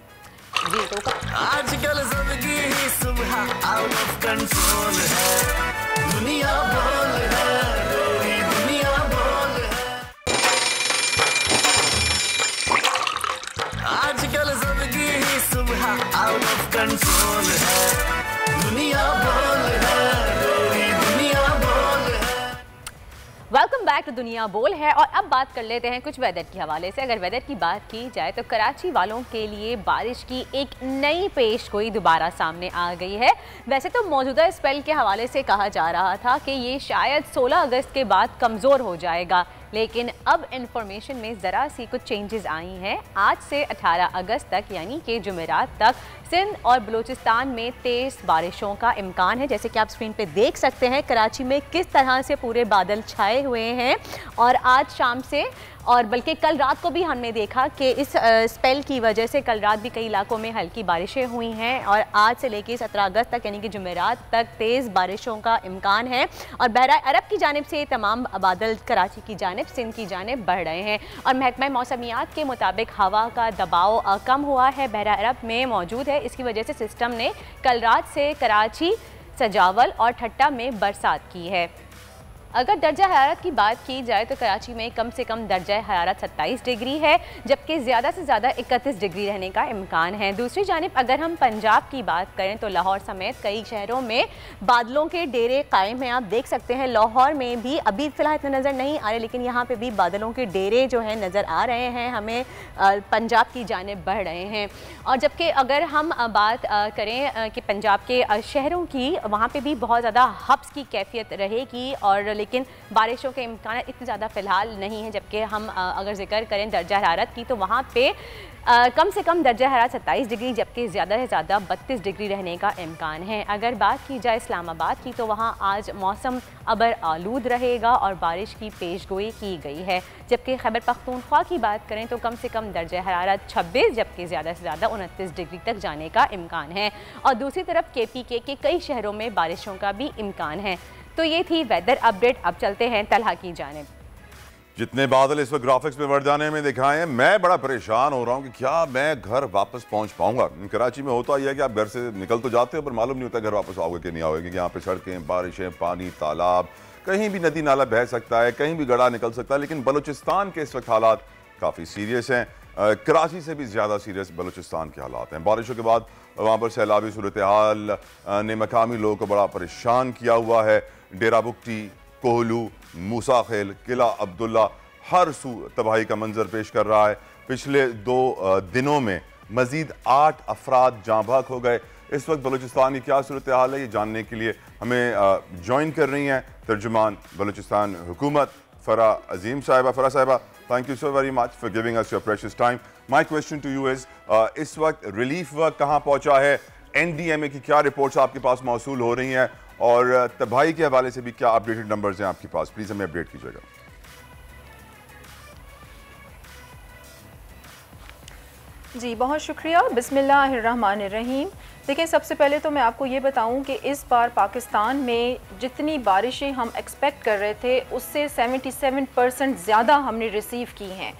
जी। तो आजकल जिंदगी ही सुबह आउट ऑफ कंट्रोल है, दुनिया बोल है, तेरी दुनिया बोल है। आजकल जिंदगी ही सुबह आउट ऑफ कंट्रोल है, दुनिया बोल है, तेरी दुनिया बोल है। वेलकम बैक टू दुनिया बोल है। और अब बात कर लेते हैं कुछ वेदर के हवाले से। अगर वेदर की बात की जाए तो कराची वालों के लिए बारिश की एक नई पेशगोई दोबारा सामने आ गई है। वैसे तो मौजूदा स्पेल के हवाले से कहा जा रहा था कि ये शायद 16 अगस्त के बाद कमज़ोर हो जाएगा, लेकिन अब इंफॉर्मेशन में ज़रा सी कुछ चेंजेस आई हैं। आज से 18 अगस्त तक यानी कि जुमेरात तक सिंध और बलूचिस्तान में तेज़ बारिशों का इम्कान है। जैसे कि आप स्क्रीन पे देख सकते हैं कराची में किस तरह से पूरे बादल छाए हुए हैं। और आज शाम से, और बल्कि कल रात को भी हमने देखा कि इस स्पेल की वजह से कल रात भी कई इलाकों में हल्की बारिशें हुई हैं। और आज से लेकर 17 अगस्त तक यानी कि जुमेरात तक तेज़ बारिशों का इम्कान है। और बहरा अरब की जानिब से तमाम बादल कराची की जानिब, सिंध की जानिब बढ़ रहे हैं। और महकमा मौसमियात के मुताबिक हवा का दबाव कम हुआ है, बहरा अरब में मौजूद है। इसकी वजह से सिस्टम ने कल रात से कराची, सजावल और ठट्टा में बरसात की है। अगर दर्जा हरारत की बात की जाए तो कराची में कम से कम दर्जा हरारत 27 डिग्री है, जबकि ज़्यादा से ज़्यादा 31 डिग्री रहने का इम्कान है। दूसरी जानिब अगर हम पंजाब की बात करें तो लाहौर समेत कई शहरों में बादलों के डेरे कायम हैं। आप देख सकते हैं लाहौर में भी अभी फ़िलहाल इतने नज़र नहीं आ रहे, लेकिन यहाँ पे भी बादलों के डेरे जो हैं नज़र आ रहे हैं हमें, पंजाब की जानिब बढ़ रहे हैं। और जबकि अगर हम बात करें कि पंजाब के शहरों की, वहाँ पर भी बहुत ज़्यादा हब्स की कैफियत रहेगी और लेकिन बारिशों के इम्कान इतने ज़्यादा फ़िलहाल नहीं है। जबकि हम अगर जिक्र करें दर्जा हरारत की तो वहाँ पे कम से कम दर्जा हरारत 27 डिग्री जबकि ज़्यादा से ज़्यादा 32 डिग्री रहने का इम्कान है। अगर बात की जाए इस्लामाबाद की तो वहाँ आज मौसम अबर आलूद रहेगा और बारिश की पेशगोई की गई है। जबकि खैबर पख्तूनख्वा की बात करें तो कम से कम दर्जा हरारत 26 जबकि ज़्यादा से ज़्यादा 29 डिग्री तक जाने का इम्कान है। और दूसरी तरफ KPK के कई शहरों में बारिशों का भी इम्कान है। तो ये थी वेदर अपडेट। अब चलते हैं तलहा की जानिब। जितने बादल इस वक्त ग्राफिक्स में वर्दाने में दिखाए हैं, मैं बड़ा परेशान हो रहा हूँ कि क्या मैं घर वापस पहुँच पाऊँगा। कराची में होता यह है कि आप घर से निकल तो जाते हो पर मालूम नहीं होता घर वापस आओगे कि नहीं आओगे, क्योंकि यहाँ पे सड़कें, बारिशें, पानी, तालाब, कहीं भी नदी नाला बह सकता है, कहीं भी गड़ा निकल सकता है। लेकिन बलूचिस्तान के इस वक्त हालात काफ़ी सीरियस हैं। कराची से भी ज़्यादा सीरियस बलूचिस्तान के हालात हैं। बारिशों के बाद वहाँ पर सैलाबी सूरत हाल ने मकामी लोगों को बड़ा परेशान किया हुआ है। डेरा बुगटी, कोहलू, मूसा खेल, किला अब्दुल्ला हर सू तबाही का मंजर पेश कर रहा है। पिछले 2 दिनों में मजीद 8 अफराद जाँ भाग हो गए। इस वक्त बलूचिस्तान की क्या सूरत हाल है ये जानने के लिए हमें ज्वाइन कर रही हैं तर्जुमान बलूचिस्तान हुकूमत फरा अजीम साहिबा। फरा साहिबा, thank you so very much for giving us your precious time. My question to you is, इस वक्त रिलीफ वर्क कहाँ पहुँचा है? NDMA की क्या रिपोर्ट्स आपके पास मौसूल हो रही हैं और तबाही के हवाले से भी क्या अपडेटेड नंबर्स हैं आपके पास? प्लीज़ हमें अपडेट कीजिएगा। जी बहुत शुक्रिया। बिस्मिल्लाहिर्रहमानिर्रहीम। देखिए, सबसे पहले तो मैं आपको ये बताऊं कि इस बार पाकिस्तान में जितनी बारिशें हम एक्सपेक्ट कर रहे थे उससे 77% ज़्यादा हमने रिसीव की हैं।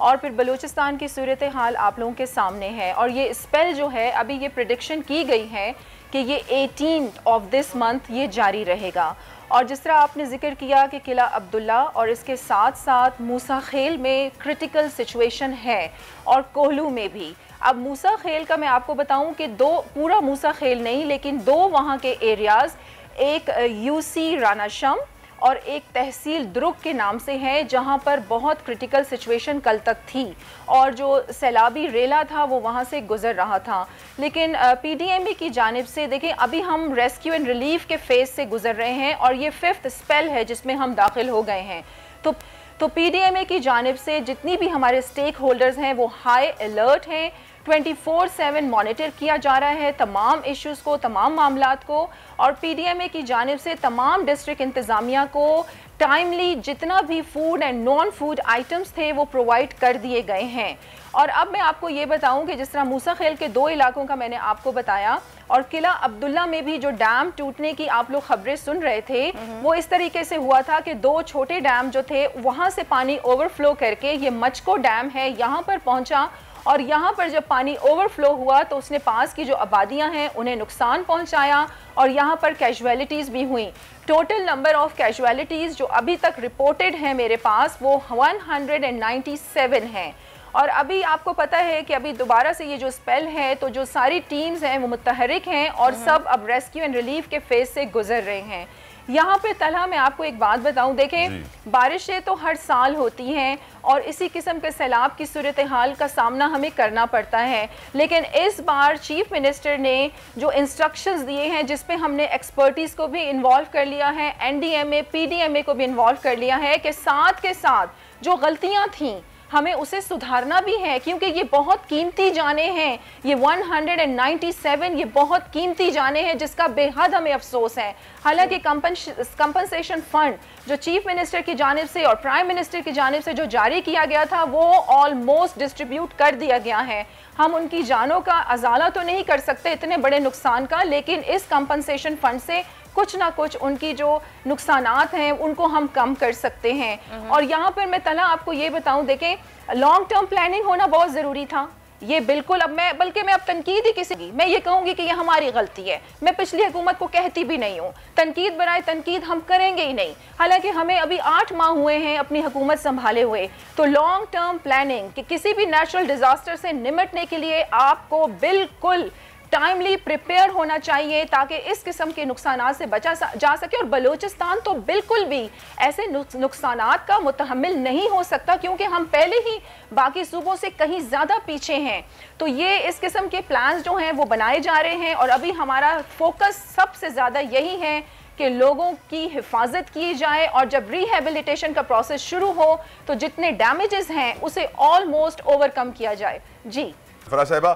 और फिर बलूचिस्तान की सूरत हाल आप लोगों के सामने है। और ये स्पेल जो है अभी ये प्रेडिक्शन की गई है कि ये 18 ऑफ दिस मंथ ये जारी रहेगा। और जिस तरह आपने जिक्र किया कि किला अब्दुल्ला और इसके साथ साथ मूसा खेल में क्रिटिकल सिचुएशन है और कोहलू में भी। अब मूसा खेल का मैं आपको बताऊं कि 2 पूरा मूसा खेल नहीं लेकिन 2 वहाँ के एरियाज़, एक UC राना शम और एक तहसील द्रुक के नाम से है जहां पर बहुत क्रिटिकल सिचुएशन कल तक थी और जो सैलाबी रेला था वो वहां से गुजर रहा था। लेकिन PDMA की जानिब से देखें अभी हम रेस्क्यू एंड रिलीफ के फेज़ से गुजर रहे हैं और ये 5th स्पेल है जिसमें हम दाखिल हो गए हैं। तो PDMA की जानिब से जितनी भी हमारे स्टेक होल्डर्स हैं वो हाई अलर्ट हैं। 24/7 मॉनिटर किया जा रहा है तमाम इश्यूज़ को, तमाम मामलात को। और PDMA की जानिब से तमाम डिस्ट्रिक्ट इंतज़ामिया को टाइमली जितना भी food and non food items थे वो प्रोवाइड कर दिए गए हैं। और अब मैं आपको ये बताऊं कि जिस तरह मूसा खेल के 2 इलाकों का मैंने आपको बताया और किला अब्दुल्ला में भी जो डैम टूटने की आप लोग खबरें सुन रहे थे वो इस तरीके से हुआ था कि 2 छोटे डैम जो थे वहाँ से पानी ओवरफ्लो करके ये मचको डैम है यहाँ पर पहुँचा। और यहाँ पर जब पानी ओवरफ्लो हुआ तो उसने पास की जो आबादियाँ हैं उन्हें नुकसान पहुँचाया और यहाँ पर कैजुअलिटीज़ भी हुई। टोटल नंबर ऑफ़ कैजुअलिटीज़ जो अभी तक रिपोर्टेड हैं मेरे पास वो 197 हैं। और अभी आपको पता है कि अभी दोबारा से ये जो स्पेल है तो जो सारी टीम्स हैं वो मुतहरिक हैं और सब अब रेस्क्यू एंड रिलीफ के फेज़ से गुजर रहे हैं। यहाँ पे तलहा मैं आपको एक बात बताऊं, देखें बारिशें तो हर साल होती हैं और इसी किस्म के सैलाब की सूरत हाल का सामना हमें करना पड़ता है। लेकिन इस बार चीफ मिनिस्टर ने जो इंस्ट्रक्शंस दिए हैं जिस पे हमने एक्सपर्टीज़ को भी इन्वॉल्व कर लिया है, NDMA PDMA को भी इन्वॉल्व कर लिया है कि साथ के साथ जो गलतियाँ थीं हमें उसे सुधारना भी है क्योंकि ये बहुत कीमती जाने हैं। ये 197 ये बहुत कीमती जाने हैं जिसका बेहद हमें अफसोस है। हालांकि कंपनसेशन फंड जो चीफ मिनिस्टर की जानिब से और प्राइम मिनिस्टर की जानिब से जो जारी किया गया था वो ऑलमोस्ट डिस्ट्रीब्यूट कर दिया गया है। हम उनकी जानों का अजाला तो नहीं कर सकते इतने बड़े नुकसान का, लेकिन इस कंपनसेशन फंड से कुछ ना कुछ उनकी जो नुकसानात हैं उनको हम कम कर सकते हैं। और यहाँ पर मैं तला आपको ये बताऊं, देखें लॉन्ग टर्म प्लानिंग होना बहुत ज़रूरी था। ये बिल्कुल अब मैं अब तनकीद ही किसी की मैं ये कहूँगी कि ये हमारी गलती है। मैं पिछली हुकूमत को कहती भी नहीं हूँ, तनकीद बनाए तनकीद हम करेंगे ही नहीं। हालांकि हमें अभी 8 माह हुए हैं अपनी हुकूमत संभाले हुए। तो लॉन्ग टर्म प्लानिंग कि किसी भी नेचुरल डिजास्टर से निपटने के लिए आपको बिल्कुल टाइमली प्रिपेयर होना चाहिए ताकि इस किस्म के नुकसानात से बचा जा सके। और बलूचिस्तान तो बिल्कुल भी ऐसे नुकसानात का मुतहम्मिल नहीं हो सकता क्योंकि हम पहले ही बाकी सूबों से कहीं ज़्यादा पीछे हैं। तो ये इस किस्म के प्लान्स जो हैं वो बनाए जा रहे हैं और अभी हमारा फोकस सबसे ज़्यादा यही है कि लोगों की हिफाजत की जाए और जब रिहेबिलिटेशन का प्रोसेस शुरू हो तो जितने डैमेजेस हैं उसे ऑलमोस्ट ओवरकम किया जाए। जी फराज साहिबा,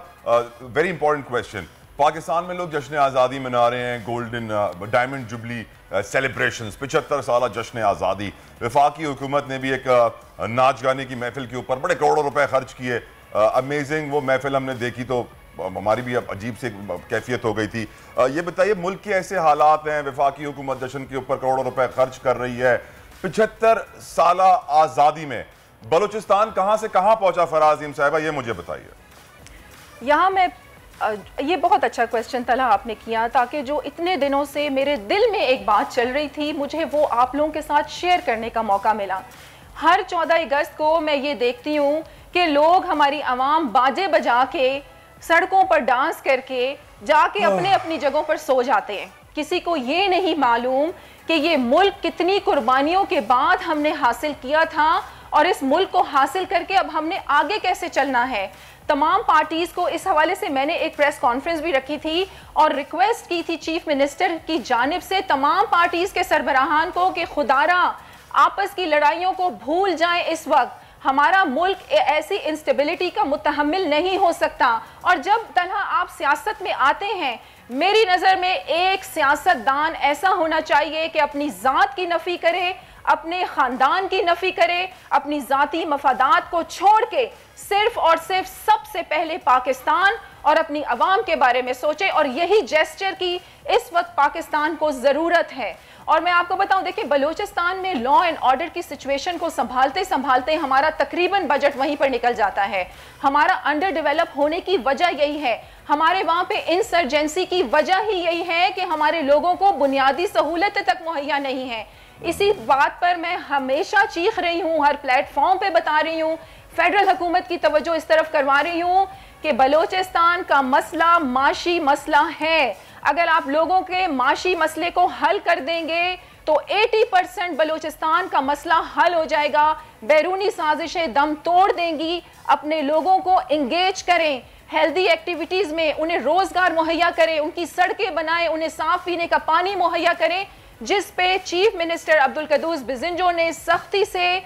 वेरी इंपॉर्टेंट क्वेश्चन। पाकिस्तान में लोग जश्न आज़ादी मना रहे हैं, गोल्डन डायमंड जुबली सेलिब्रेशंस, 75 साल जश्न आज़ादी। वफाकी हुकूमत ने भी एक नाच गाने की महफिल के ऊपर बड़े करोड़ों रुपए खर्च किए। अमेजिंग वो महफिल हमने देखी तो हमारी भी अजीब सी कैफियत हो गई थी। ये बताइए, मुल्क के ऐसे हालात हैं, वफाकी हुकूमत जश्न के ऊपर करोड़ों रुपए खर्च कर रही है, 75 साल आज़ादी में बलूचिस्तान कहाँ से कहाँ पहुंचा? फराज़ीम साहिबा, ये मुझे बताइए। यहाँ मैं ये बहुत अच्छा क्वेश्चन तला आपने किया, ताकि जो इतने दिनों से मेरे दिल में एक बात चल रही थी मुझे वो आप लोगों के साथ शेयर करने का मौका मिला। हर 14 अगस्त को मैं ये देखती हूँ कि लोग, हमारी आवाम बाजे बजा के सड़कों पर डांस करके जाके अपने अपनी जगहों पर सो जाते हैं। किसी को ये नहीं मालूम कि ये मुल्क कितनी कुर्बानियों के बाद हमने हासिल किया था और इस मुल्क को हासिल करके अब हमने आगे कैसे चलना है। तमाम पार्टीज को इस हवाले से मैंने एक प्रेस कॉन्फ्रेंस भी रखी थी और रिक्वेस्ट की थी चीफ मिनिस्टर की जानिब से तमाम पार्टीज के सरबराहान को कि खुदारा आपस की लड़ाइयों को भूल जाएं। इस वक्त हमारा मुल्क ऐसी इंस्टेबिलिटी का मुतहम्मिल नहीं हो सकता। और जब तलहा आप सियासत में आते हैं, मेरी नज़र में एक सियासतदान ऐसा होना चाहिए कि अपनी ज़ात की नफ़ी करे, अपने ख़ानदान की नफ़ी करे, अपनी ज़ाती मफादात को छोड़ के सिर्फ और सिर्फ सबसे पहले पाकिस्तान और अपनी अवाम के बारे में सोचे। और यही जेस्चर की इस वक्त पाकिस्तान को ज़रूरत है। और मैं आपको बताऊं, देखिए बलूचिस्तान में लॉ एंड ऑर्डर की सिचुएशन को संभालते संभालते हमारा तकरीबन बजट वहीं पर निकल जाता है। हमारा अंडर डेवलप होने की वजह यही है, हमारे वहाँ पे इंसर्जेंसी की वजह ही यही है कि हमारे लोगों को बुनियादी सहूलतें तक मुहैया नहीं है। इसी बात पर मैं हमेशा चीख रही हूँ, हर प्लेटफॉर्म पे बता रही हूँ, फेडरल हुकूमत की तवज्जो इस तरफ करवा रही हूँ कि बलूचिस्तान का मसला माशी मसला है। अगर आप लोगों के माशी मसले को हल कर देंगे तो 80% बलूचिस्तान का मसला हल हो जाएगा। बैरूनी साजिशें दम तोड़ देंगी। अपने लोगों को इंगेज करें, हेल्दी एक्टिविटीज़ में उन्हें रोज़गार मुहैया करें, उनकी सड़कें बनाएं, उन्हें साफ़ पीने का पानी मुहैया करें, जिस पे चीफ मिनिस्टर अब्दुल कदूस बिजिंजो ने सख्ती से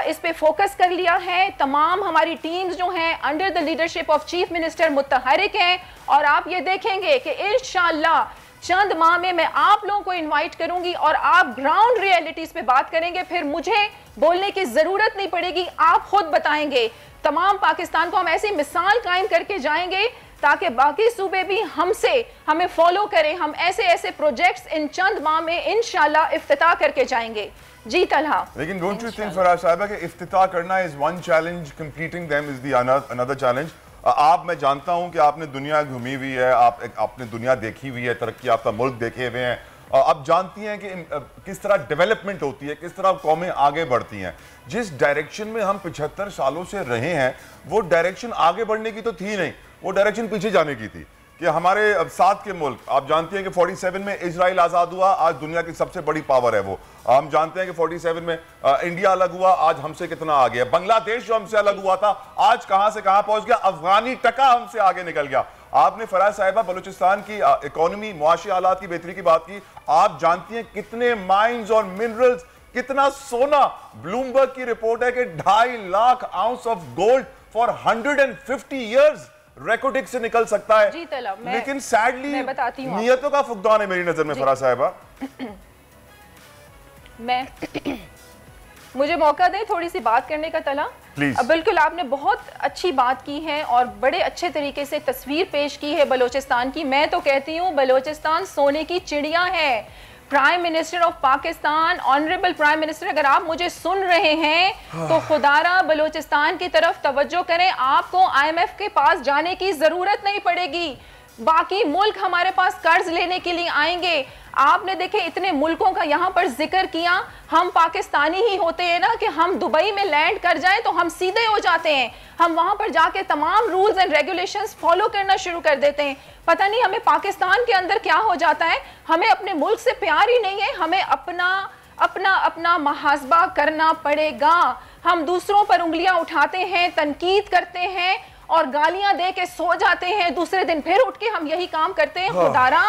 इस पे फोकस कर लिया है। तमाम हमारी टीम्स जो हैं under the leadership of chief minister मुतहरिक हैं। और आप ये देखेंगे कि इंशाअल्लाह चंद माह में मैं आप लोगों को इनवाइट करूंगी और आप ग्राउंड रियलिटीज पे बात करेंगे। फिर मुझे बोलने की जरूरत नहीं पड़ेगी, आप खुद बताएंगे। तमाम पाकिस्तान को हम ऐसी मिसाल कायम करके जाएंगे ताकि बाकी सूबे भी हमें फॉलो करें। हम ऐसे ऐसे प्रोजेक्ट्स इन चंद माह में इंशाल्लाह इफ्तिताह करके जाएंगे। जी तलहा, लेकिन डोंट यू थिंक फराज साहिबा कि इफ्तिताह करना is one challenge, completing them is the another challenge. मैं जानता हूं कि आपने दुनिया घूमी हुई है, आपने दुनिया देखी हुई है, तरक्की याफ्ता मुल्क देखे हुए हैं। आप जानती हैं कि किस तरह डेवलपमेंट होती है, किस तरह कौमें आगे बढ़ती हैं। जिस डायरेक्शन में हम 75 सालों से रहे हैं वो डायरेक्शन आगे बढ़ने की तो थी नहीं, वो डायरेक्शन पीछे जाने की थी। कि हमारे अब साथ के मुल्क, आप जानते हैं कि 47 में इजराइल आज़ाद हुआ, आज दुनिया की सबसे बड़ी पावर है वो। हम जानते हैं कि 47 में इंडिया अलग हुआ, आज हमसे कितना आ गया। बांग्लादेश जो हमसे अलग हुआ था आज कहां से कहां पहुंच गया। अफगानी टका हमसे आगे निकल गया। आपने फराज साहिबा बलूचिस्तान की इकोनॉमी, मुआशी हालात की बेहतरी की बात की। आप जानती हैं कितने माइंस और मिनरल्स, कितना सोना। ब्लूमबर्ग की रिपोर्ट है कि 2.5 lakh ounce of gold for 150 years recording से निकल सकता है। जी तलब, लेकिन सैडली मैं बताती हूं, नियतों का फुकदान है मेरी नजर में फराज साहिबा। मुझे मौका दें थोड़ी सी बात करने का तला। बिल्कुल, आपने बहुत अच्छी बात की है और बड़े अच्छे तरीके से तस्वीर पेश की है बलूचिस्तान की। मैं तो कहती हूँ बलूचिस्तान सोने की चिड़िया है। Prime minister of Pakistan, honourable prime minister, अगर आप मुझे सुन रहे हैं तो खुदारा बलूचिस्तान की तरफ तवज्जो करें। आपको IMF के पास जाने की जरूरत नहीं पड़ेगी। बाकी मुल्क हमारे पास कर्ज लेने के लिए आएंगे। आपने देखे इतने मुल्कों का यहाँ पर जिक्र किया। हम पाकिस्तानी ही होते हैं ना कि हम दुबई में लैंड कर जाएं तो हम सीधे हो जाते हैं। हम वहाँ पर जाके तमाम रूल्स एंड रेगुलेशंस फॉलो करना शुरू कर देते हैं। पता नहीं हमें पाकिस्तान के अंदर क्या हो जाता है। हमें अपने मुल्क से प्यार ही नहीं है। हमें अपना मुहासबा करना पड़ेगा। हम दूसरों पर उंगलियां उठाते हैं, तनकीद करते हैं और गालियां दे के सो जाते हैं। दूसरे दिन फिर उठ के हम यही काम करते हैं। खुदारा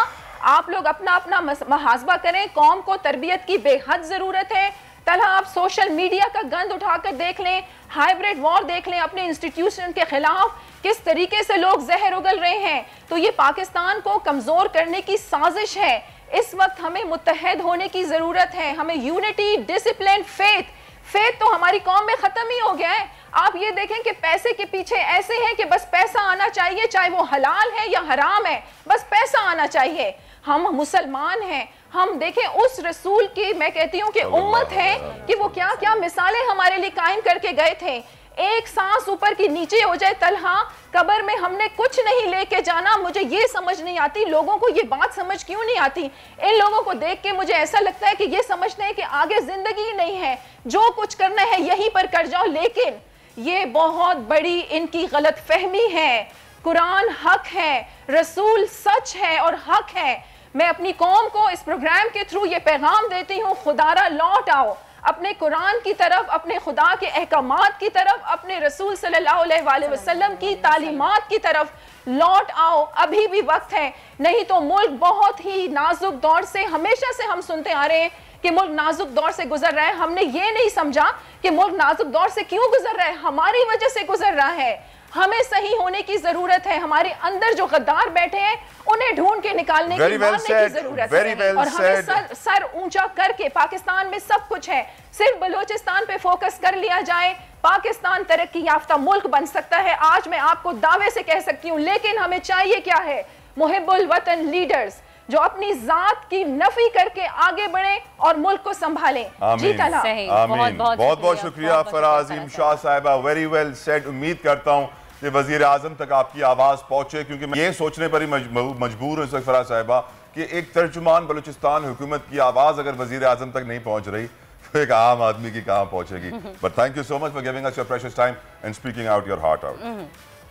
आप लोग अपना अपना मुहासबा करें। कौम को तरबियत की बेहद ज़रूरत है। तलहा आप सोशल मीडिया का गंद उठाकर देख लें, हाइब्रिड वॉर देख लें, अपने इंस्टीट्यूशन के खिलाफ किस तरीके से लोग जहर उगल रहे हैं। तो ये पाकिस्तान को कमज़ोर करने की साजिश है। इस वक्त हमें मुत्तहद होने की ज़रूरत है। हमें यूनिटी, डिसिप्लिन, फेथ तो हमारी कौम में ख़त्म ही हो गया है। आप ये देखें कि पैसे के पीछे ऐसे हैं कि बस पैसा आना चाहिए, चाहे वो हलाल है या हराम है, बस पैसा आना चाहिए। हम मुसलमान हैं, हम देखें उस रसूल की, मैं कहती हूँ कि उम्मत है कि वो क्या क्या मिसालें हमारे लिए कायम करके गए थे। एक सांस ऊपर की नीचे हो जाए तलहा, कब्र में हमने कुछ नहीं लेके जाना। मुझे ये समझ नहीं आती, लोगों को ये बात समझ क्यों नहीं आती। इन लोगों को देख के मुझे ऐसा लगता है कि ये समझते हैं कि आगे जिंदगी नहीं है, जो कुछ करना है यहीं पर कर जाओ। लेकिन ये बहुत बड़ी इनकी गलत फहमी है। कुरान हक है, रसूल सच है और हक है। मैं अपनी कौम को इस प्रोग्राम के थ्रू ये पैगाम देती हूँ, खुदारा लौट आओ अपने कुरान की तरफ, अपने खुदा के अहकामात की तरफ, अपने रसूल सल्लल्लाहु अलैहि वसल्लम की तालीमात की तरफ लौट आओ। अभी भी वक्त है, नहीं तो मुल्क बहुत ही नाजुक दौर से, हमेशा से हम सुनते आ रहे हैं कि मुल्क नाजुक दौर से गुजर रहा है। हमने ये नहीं समझा कि मुल्क नाजुक दौर से क्यों गुजर रहा है, हमारी वजह से गुजर रहा है। हमें सही होने की जरूरत है। हमारे अंदर जो गद्दार बैठे हैं उन्हें ढूंढ के निकालने की, मारने की जरूरत है। और हमें सर ऊंचा करके, पाकिस्तान में सब कुछ है, सिर्फ बलूचिस्तान पे फोकस कर लिया जाए, पाकिस्तान तरक्की याफ्ता मुल्क बन सकता है। आज मैं आपको दावे से कह सकती हूँ। लेकिन हमें चाहिए क्या है? मुहिब्बुल वतन लीडर्स जो अपनी जात की नफी करके आगे बढ़े और मुल्क को संभालें। जी तला, बहुत बहुत शुक्रिया फराज अजीम शाह साहिबा, वेरी वेल सेड। उम्मीद करता हूँ कि वजीर आजम तक आपकी आवाज़ पहुँचे, क्योंकि मैं ये सोचने पर ही मजबूर हूँ फराज साहिबा कि एक तर्जुमान बलूचिस्तान हुकूमत की आवाज़ अगर वजीर आजम तक नहीं पहुँच रही तो एक आम आदमी की कहाँ पहुँचेगी। But thank you so much for giving us your precious time and speaking out your heart out.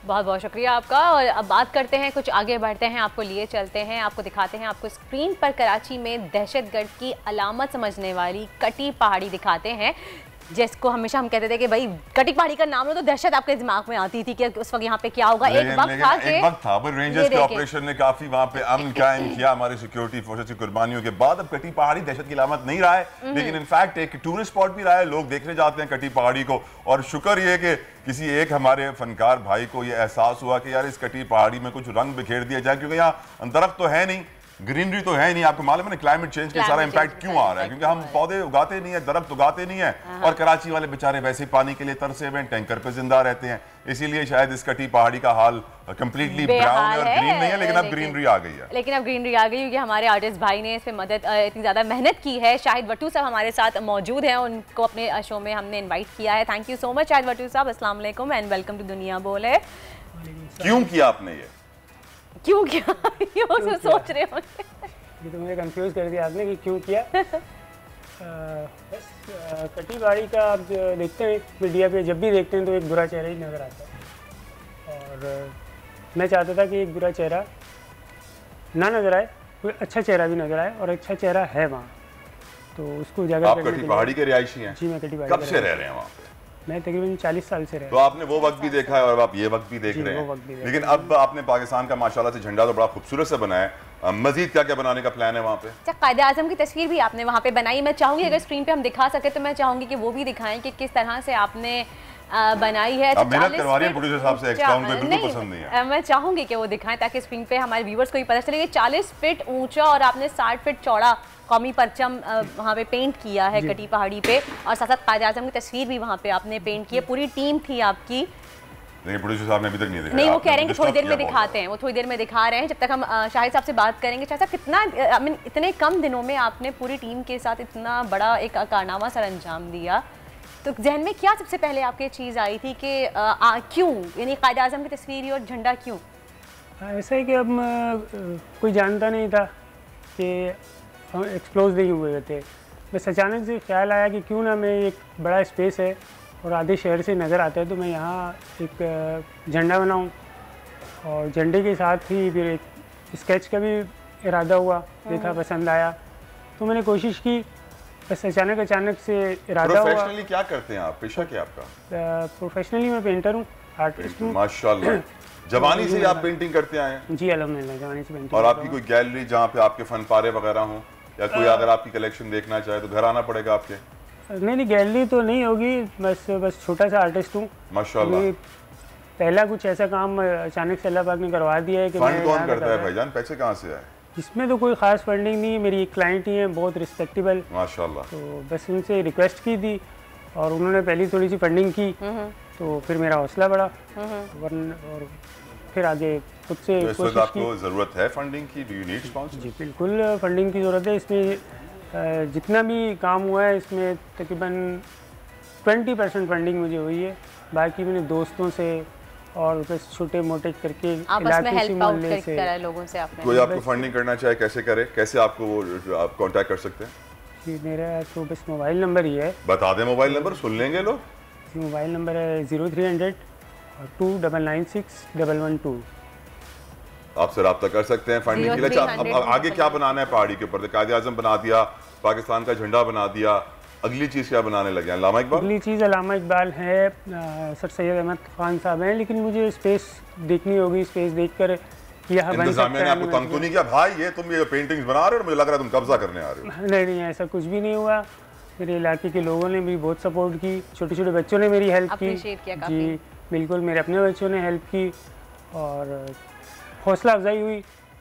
बहुत बहुत शुक्रिया आपका। और अब बात करते हैं, कुछ आगे बढ़ते हैं, आपको लिए चलते हैं, आपको दिखाते हैं, आपको स्क्रीन पर कराची में दहशतगर्द की अलामत समझने वाली कटी पहाड़ी दिखाते हैं, जिसको हमेशा हम कहते थे कि भाई कटी पहाड़ी का नाम लो तो दहशत आपके दिमाग में आती थी कि उस वक्त यहाँ पे क्या होगा। एक वक्त था रेंजर्स के ऑपरेशन ने काफी वहाँ पे अमन कायम किया हमारे सिक्योरिटी फोर्सेस की कुर्बानियों के बाद। अब कटी पहाड़ी दहशत की अलामत नहीं रहा है, लेकिन इनफैक्ट एक टूरिस्ट स्पॉट भी रहा है, लोग देखने जाते हैं कटी पहाड़ी को। और शुक्र ये कि किसी एक हमारे फनकार भाई को ये एहसास हुआ कि यार इस कटी पहाड़ी में कुछ रंग बिखेर दिया जाए, क्योंकि यहाँ दरख्त तो है नहीं, ग्रीनरी तो है नहीं। आपको मालूम है ना क्लाइमेट चेंज के सारा इंपैक्ट क्यों आ रहा है, क्योंकि हम पौधे उगाते नहीं है, दरख्त उगाते नहीं है। और कराची वाले बेचारे वैसे पानी के लिए तरसे हुए, टैंकर पे जिंदा रहते हैं, इसीलिए शायद इस कटी पहाड़ी का हाल कंप्लीटली ब्राउन है और ग्रीन नहीं है। लेकिन अब ग्रीनरी आ गई है, लेकिन अब ग्रीनरी आ गई क्योंकि हमारे आर्टिस्ट भाई ने इस पे मदद इतनी ज्यादा मेहनत की है। शाहिद वट्टू साहब हमारे साथ मौजूद हैं, उनको अपने शो में हमने इन्वाइट किया है। Thank you so much Shahid Wattoo साहब, अस्सलाम वालेकुम एंड वेलकम टू दुनिया बोल है। क्यों किया आपने ये? क्यों किया? ये सोच रहे हो? ये तो मुझे कंफ्यूज कर दिया आपने कि क्यों किया। बस कटी पहाड़ी का आप देखते हैं मीडिया पे, जब भी देखते हैं तो एक बुरा चेहरा ही नज़र आता है। और मैं चाहता था कि एक बुरा चेहरा ना नज़र आए, कोई अच्छा चेहरा भी नज़र आए, और अच्छा चेहरा है वहाँ, तो उसको उजागर आप कटी पहाड़ी के रिहायशी हैं? जी, मैं कटी पहाड़ी। कब से रह रहे हैं वहाँ पे? मैं तकरीबन 40 साल से रहा। तो आपने वो वक्त भी देखा है और आप ये वक्त भी देख रहे हैं। लेकिन अब आपने पाकिस्तान का माशाल्लाह से झंडा तो बड़ा खूबसूरत से बनाया है, मजीद क्या क्या बनाने का प्लान है वहाँ पे? अच्छा, कायदे आज़म की तस्वीर भी आपने वहाँ पे बनाई। मैं चाहूँगी अगर स्क्रीन पे हम दिखा सके तो मैं चाहूँगी कि वो भी दिखाएं कि किस तरह से आपने बनाई है। अब मेहनत करवा रही हैं प्रोड्यूसर साहब से, एक्स्ट्रा उनको बिल्कुल पसंद नहीं है। मैं चाहूँगी कि वो दिखाएं ताकि स्क्रीन पे हमारे व्यूअर्स को भी पता चले कि 40 फीट ऊंचा और आपने 60 फीट चौड़ा कौमी परचम वहाँ पे पेंट किया है कटी पहाड़ी पे, और साथ साथ कायदे आज़म की तस्वीर भी वहाँ पे आपने पेंट की है। पूरी टीम थी आपकी। नहीं, प्रोड्यूसर साहब ने अभी तक नहीं दिखाया। नहीं, वो कह रहे हैं कि थोड़ी देर में दिखाते हैं, वो थोड़ी देर में दिखा रहे हैं। जब तक हम शाहिद साहब से बात करेंगे, शाहिद साहब कितना इतने कम दिनों में आपने पूरी टीम के साथ इतना बड़ा एक कारनामा सर अंजाम दिया, तो जहन में क्या सबसे पहले आपके चीज़ आई थी कि क्यों, यानी कायदे आज़म की तस्वीर और झंडा क्यों? ऐसा है कि अब कोई जानता नहीं था कि हम एक्सप्लोज नहीं हुए थे, बस अचानक से ख्याल आया कि क्यों ना मैं, एक बड़ा स्पेस है और आधे शहर से नज़र आता है, तो मैं यहाँ एक झंडा बनाऊँ। और झंडे के साथ ही फिर एक स्केच का भी इरादा हुआ, देखा पसंद आया, तो मैंने कोशिश की बस अचानक से इरादा हुआ। प्रोफेशनली क्या करते हैं आप, पेशा क्या आपका? प्रोफेशनली मैं पेंटर हूँ, आर्टिस्ट हूँ। माशाल्लाह, जवानी से ही आप पेंटिंग करते आए हैं? जी अल्हम्दुलिल्लाह, जवानी से पेंटिंग। और आपकी कोई गैलरी जहाँ पे आपके फन पारे वगैरह हों, या कोई अगर आपकी कलेक्शन देखना चाहे तो घर आना पड़ेगा आपके? नहीं, गैलरी तो नहीं होगी, बस छोटा सा आर्टिस्ट हूँ माशाल्लाह। पहला कुछ ऐसा काम अचानक से अल्लाह पाक ने करवा दिया है कि फंड कौन करता है भाईजान, पैसे कहाँ से आए? इसमें तो कोई ख़ास फंडिंग नहीं है, मेरी एक क्लाइंट ही है बहुत रिस्पेक्टेबल माशाल्लाह। तो बस उनसे रिक्वेस्ट की थी और उन्होंने पहली थोड़ी सी फंडिंग की, तो फिर मेरा हौसला बढ़ा और फिर आगे खुद से तो इस वक्त आपको ज़रूरत है फंडिंग की? Do you need sponsor? जी बिल्कुल फंडिंग की ज़रूरत है। इसमें जितना भी काम हुआ है इसमें तकरीबन 20% फंडिंग मुझे हुई है, बाकी मैंने दोस्तों से और बस छोटे मोटे करके इलाके से मोहल्ले से लोगों से आपने। कोई आपको फंडिंग करना चाहे कैसे करे, कैसे आपको वो आप कांटेक्ट कर सकते हैं? जी मेरा तो बस मोबाइल नंबर ही है। बता दें मोबाइल नंबर, सुन लेंगे लोग। मोबाइल नंबर है 0300 2996 112। आपसे रब्ता कर सकते हैं फंडिंग के लिए। अब आगे क्या बनाना है पहाड़ी के ऊपर? कायदे आज़म बना दिया, पाकिस्तान का झंडा बना दिया, अगली चीज़ क्या बनाने लगे हैं? अल्लामा इकबाल? अगली चीज़ अल्लामा इकबाल है, सर सैयद अहमद खान साहब हैं, लेकिन मुझे स्पेस देखनी होगी, स्पेस देखकर यह बन सकता है। ने आपको तंग तो नहीं किया भाई, ये तुम ये पेंटिंग्स बना रहे हो, मुझे लग रहा है तुम कब्जा करने आ रहे हो? नहीं, ऐसा कुछ भी नहीं हुआ। मेरे इलाके के लोगों ने भी बहुत सपोर्ट की, छोटे छोटे बच्चों ने मेरी हेल्प की। जी बिल्कुल, मेरे अपने बच्चों ने हेल्प की और हौसला अफजाई हुई,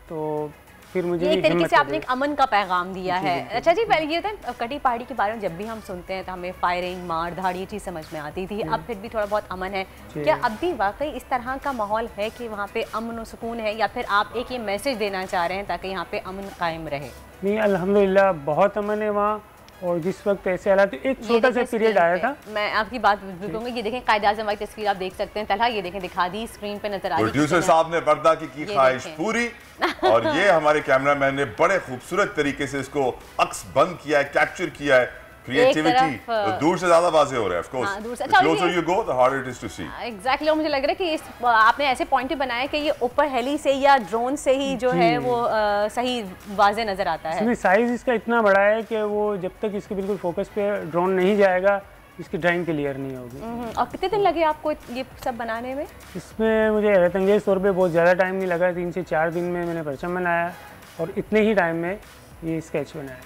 तो फिर मुझे एक तरीके से आपने एक अमन का पैगाम दिया है। अच्छा जी, पहले ये होता है कटी पहाड़ी के बारे में जब भी हम सुनते हैं तो हमें फायरिंग, मार धाड़ ये चीज़ समझ में आती थी, अब फिर भी थोड़ा बहुत अमन है। क्या अब भी वाकई इस तरह का माहौल है कि वहाँ पे अमन और सुकून है, या फिर आप एक ये मैसेज देना चाह रहे हैं ताकि यहाँ पे अमन कायम रहे? नहीं, अल्हम्दुलिल्लाह बहुत अमन है वहाँ। और जिस वक्त ऐसे हालात, एक छोटा सा पीरियड आया था। मैं आपकी बात कहूँगी, ये देखें कायदे आज़म वाली तस्वीर आप देख सकते हैं। तलहा ये देखें, दिखा दी स्क्रीन पे नजर आ रही है। प्रोड्यूसर साहब ने पर्दा की ख्वाहिश पूरी, और ये हमारे कैमरामैन ने बड़े खूबसूरत तरीके से इसको अक्स बंद किया है, कैप्चर किया है। क्रिएटिविटी तो दूर से ज्यादा वाज़ेह हो रहा है। Of course the closer you go the harder it is to see। Exactly, और मुझे लग रहा है कि इस आपने ऐसे पॉइंट बनाया कि ये ऊपर हेली से या ड्रोन से ही जो है वो सही वाज़ेह नजर आता है। इसमें साइज इसका इतना बड़ा है कि वो जब तक इसके बिल्कुल फोकस पे ड्रोन नहीं जाएगा इसकी ड्राइंग क्लियर नहीं होगी। और कितने दिन लगे आपको ये सब बनाने में? इसमें मुझे हैरत अंगेज़ तौर पे बहुत ज़्यादा टाइम नहीं लगा, 3 से 4 दिन में मैंने परचम बनाया और इतने ही टाइम में ये स्केच बनाया।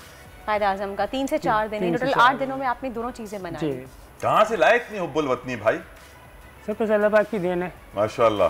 कायदे आज़म का 3 से 4 दिन, टोटल 8 दिनों में आपने दोनों चीज़ें बनाई। कहाँ से लाए इतनी हुब्बुल वतनी भाई? सब कुछ अल्लाह पाक की देन है माशाल्लाह।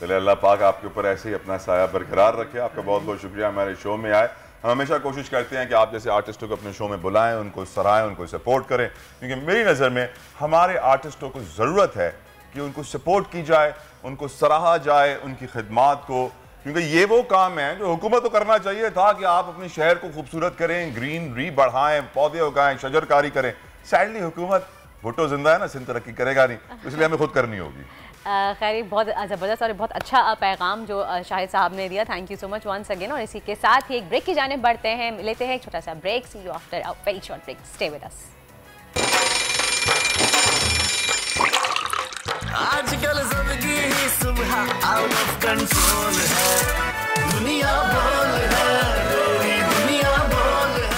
चले अल्लाह पाक आपके ऊपर ऐसे ही अपना साया बरकरार रखे। आपका बहुत बहुत शुक्रिया हमारे शो में आए। हम हमेशा कोशिश करते हैं कि आप जैसे आर्टिस्टों को अपने शो में बुलाएं, उनको सराहें, उनको सपोर्ट करें, क्योंकि मेरी नज़र में हमारे आर्टिस्टों को ज़रूरत है कि उनको सपोर्ट की जाए, उनको सराहा जाए, उनकी खिदमात को, क्योंकि ये वो काम है जो हुकूमत को करना चाहिए था कि आप अपने शहर को खूबसूरत करें, ग्रीनरी बढ़ाएं, पौधे उगाएं, शजरकारी करें। सैडली हुकूमत, भुट्टो जिंदा है ना, सिंध तरक्की करेगा नहीं, इसलिए हमें खुद करनी होगी। खैर, बहुत ज़बरदस्त और बहुत अच्छा पैगाम जो शाहिद साहब ने दिया। Thank you so much once again. और इसी के साथ ही एक ब्रेक की जाने बढ़ते हैं, लेते हैं एक छोटा सा break. See you after a very short break, stay with us. आजकल जिंदगी ही सुबह आउट ऑफ कंट्रोल है, दुनिया बोल है, दुनिया बोल है।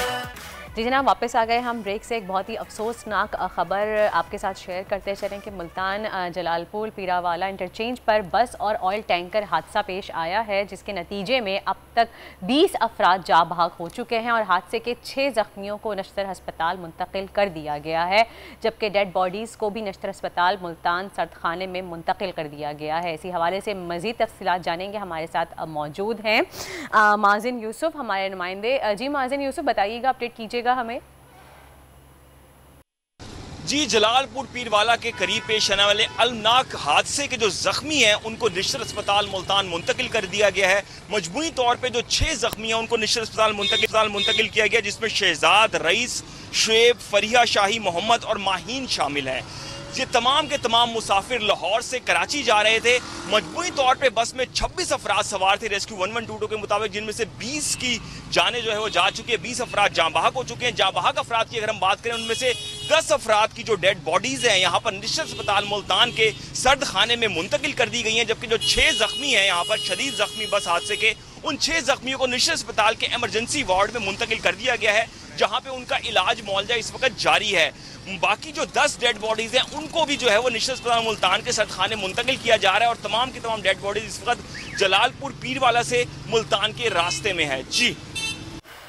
जी जनाब, वापस आ गए हम ब्रेक से। एक बहुत ही अफसोसनाक खबर आपके साथ शेयर करते चलें कि मुल्तान जलालपुर पीरावाला इंटरचेंज पर बस और ऑयल टैंकर हादसा पेश आया है, जिसके नतीजे में अब तक 20 अफराद जाँ बहक हो चुके हैं और हादसे के 6 ज़ख्मियों को नश्तर हस्पताल मुंतकिल कर दिया गया है, जबकि डेड बॉडीज़ को भी नश्तर हस्पताल मुल्तान सर्दखाने में मुंतकिल कर दिया गया है। इसी हवाले से मज़ीद तफसीलात जानेंगे। हमारे साथ मौजूद हैं माजिन यूसुफ, हमारे नुमाइंदे। जी माजिन यूसुफ, बताइएगा, अपडेट कीजिएगा हमें। जी, जलालपुर पीरवाला के करीब पेश आने वाले अलनाक हादसे के जो जख्मी हैं उनको निश्तर अस्पताल मुल्तान मुंतकिल कर दिया गया है। मजबूरी तौर पे जो 6 जख्मी हैं उनको निश्तर अस्पताल मुंतकिल किया गया, जिसमें शहजाद, रईस, शुएब, फरिया शाही, मोहम्मद और माहीन शामिल हैं। ये तमाम के तमाम मुसाफिर लाहौर से कराची जा रहे थे। मजबूरी तौर पे बस में 26 अफराद सवार थे रेस्क्यू 1122 के मुताबिक, जिनमें से 20 की जाने जो है वो जा चुकी है, 20 अफराद जाँ बहक हो चुके हैं। जाँ बहक अफराद की अगर हम बात करें, उनमें से 10 अफराद की जो डेड बॉडीज हैं यहाँ पर निश्तर अस्पताल मुल्तान के सर्द खाने में मुंतकिल कर दी गई हैं, जबकि जो 6 जख्मी हैं यहाँ पर शदीद जख्मी बस हादसे के, उन 6 जख्मियों को निश्तर अस्पताल के एमरजेंसी वार्ड में मुंतकिल कर दिया गया है। जहां पे उनका इलाज मुआवजा इस वक्त जारी है। बाकी जो 10 डेड बॉडीज हैं उनको भी जो है वो निश्चित अस्पताल मुल्तान के सदखाने मुंतकिल किया जा रहा है और तमाम की तमाम डेड बॉडीज इस वक्त जलालपुर पीरवाला से मुल्तान के रास्ते में है। जी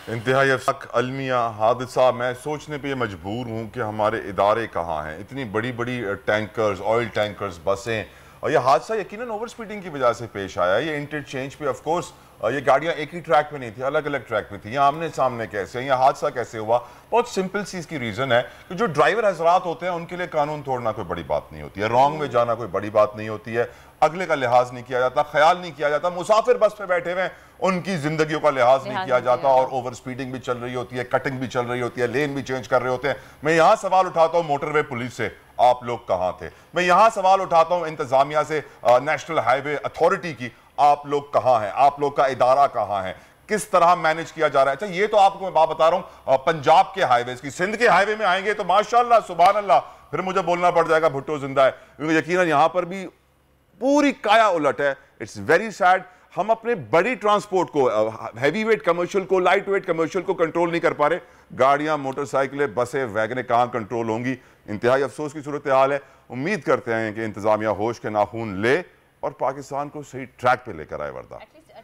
इंतहाई अलमिया हादसा, मैं सोचने पे मजबूर हूँ कि हमारे इदारे कहाँ हैं। इतनी बड़ी बड़ी टैंकर्स, ऑयल टैंकर्स, बसें, और यह हादसा यकीनन ओवर स्पीडिंग की वजह से पेश आया। ये इंटरचेंज पे ऑफ कोर्स ये गाड़ियाँ एक ही ट्रैक पे नहीं थी, अलग अलग ट्रैक पे थी। यहाँ आमने सामने कैसे, यह हादसा कैसे हुआ? बहुत सिंपल सी इसकी रीज़न है कि जो ड्राइवर हजरात होते हैं उनके लिए कानून तोड़ना कोई बड़ी बात नहीं होती है, रॉन्ग में जाना कोई बड़ी बात नहीं होती है, अगले का लिहाज नहीं किया जाता, ख्याल नहीं किया जाता। मुसाफिर बस पे बैठे हुए उनकी जिंदगियों का लिहाज नहीं किया जाता और ओवर स्पीडिंग भी चल रही होती है, कटिंग भी चल रही होती है, लेन भी चेंज कर रहे होते हैं। मैं यहाँ सवाल उठाता हूँ मोटरवे पुलिस से, आप लोग कहाँ थे? मैं यहाँ सवाल उठाता हूँ इंतजामिया से, नेशनल हाईवे अथॉरिटी की, आप लोग कहाँ हैं? आप लोग का इदारा कहाँ है? किस तरह मैनेज किया जा रहा है? अच्छा, ये तो आपको मैं बात बता रहा हूँ पंजाब के हाईवे की, सिंध के हाईवे में आएंगे तो माशाअल्लाह सुभान अल्लाह, फिर मुझे बोलना पड़ जाएगा भुट्टो जिंदा है, क्योंकि यकीनन यहाँ पर भी पूरी काया उलट है। It's very sad. हम अपने बड़ी ट्रांसपोर्ट को, हैवी वेट कमर्शियल को, लाइट वेट कमर्शियल को कंट्रोल नहीं कर पा रहे। गाड़ियां, मोटरसाइकिलें, बसें, वैगनें कहाँ कंट्रोल होंगी? इंतहाई अफसोस की सूरत हाल है। उम्मीद करते हैं कि इंतजामिया होश के नाखून ले और पाकिस्तान को सही ट्रैक पे लेकर आए। वर्दा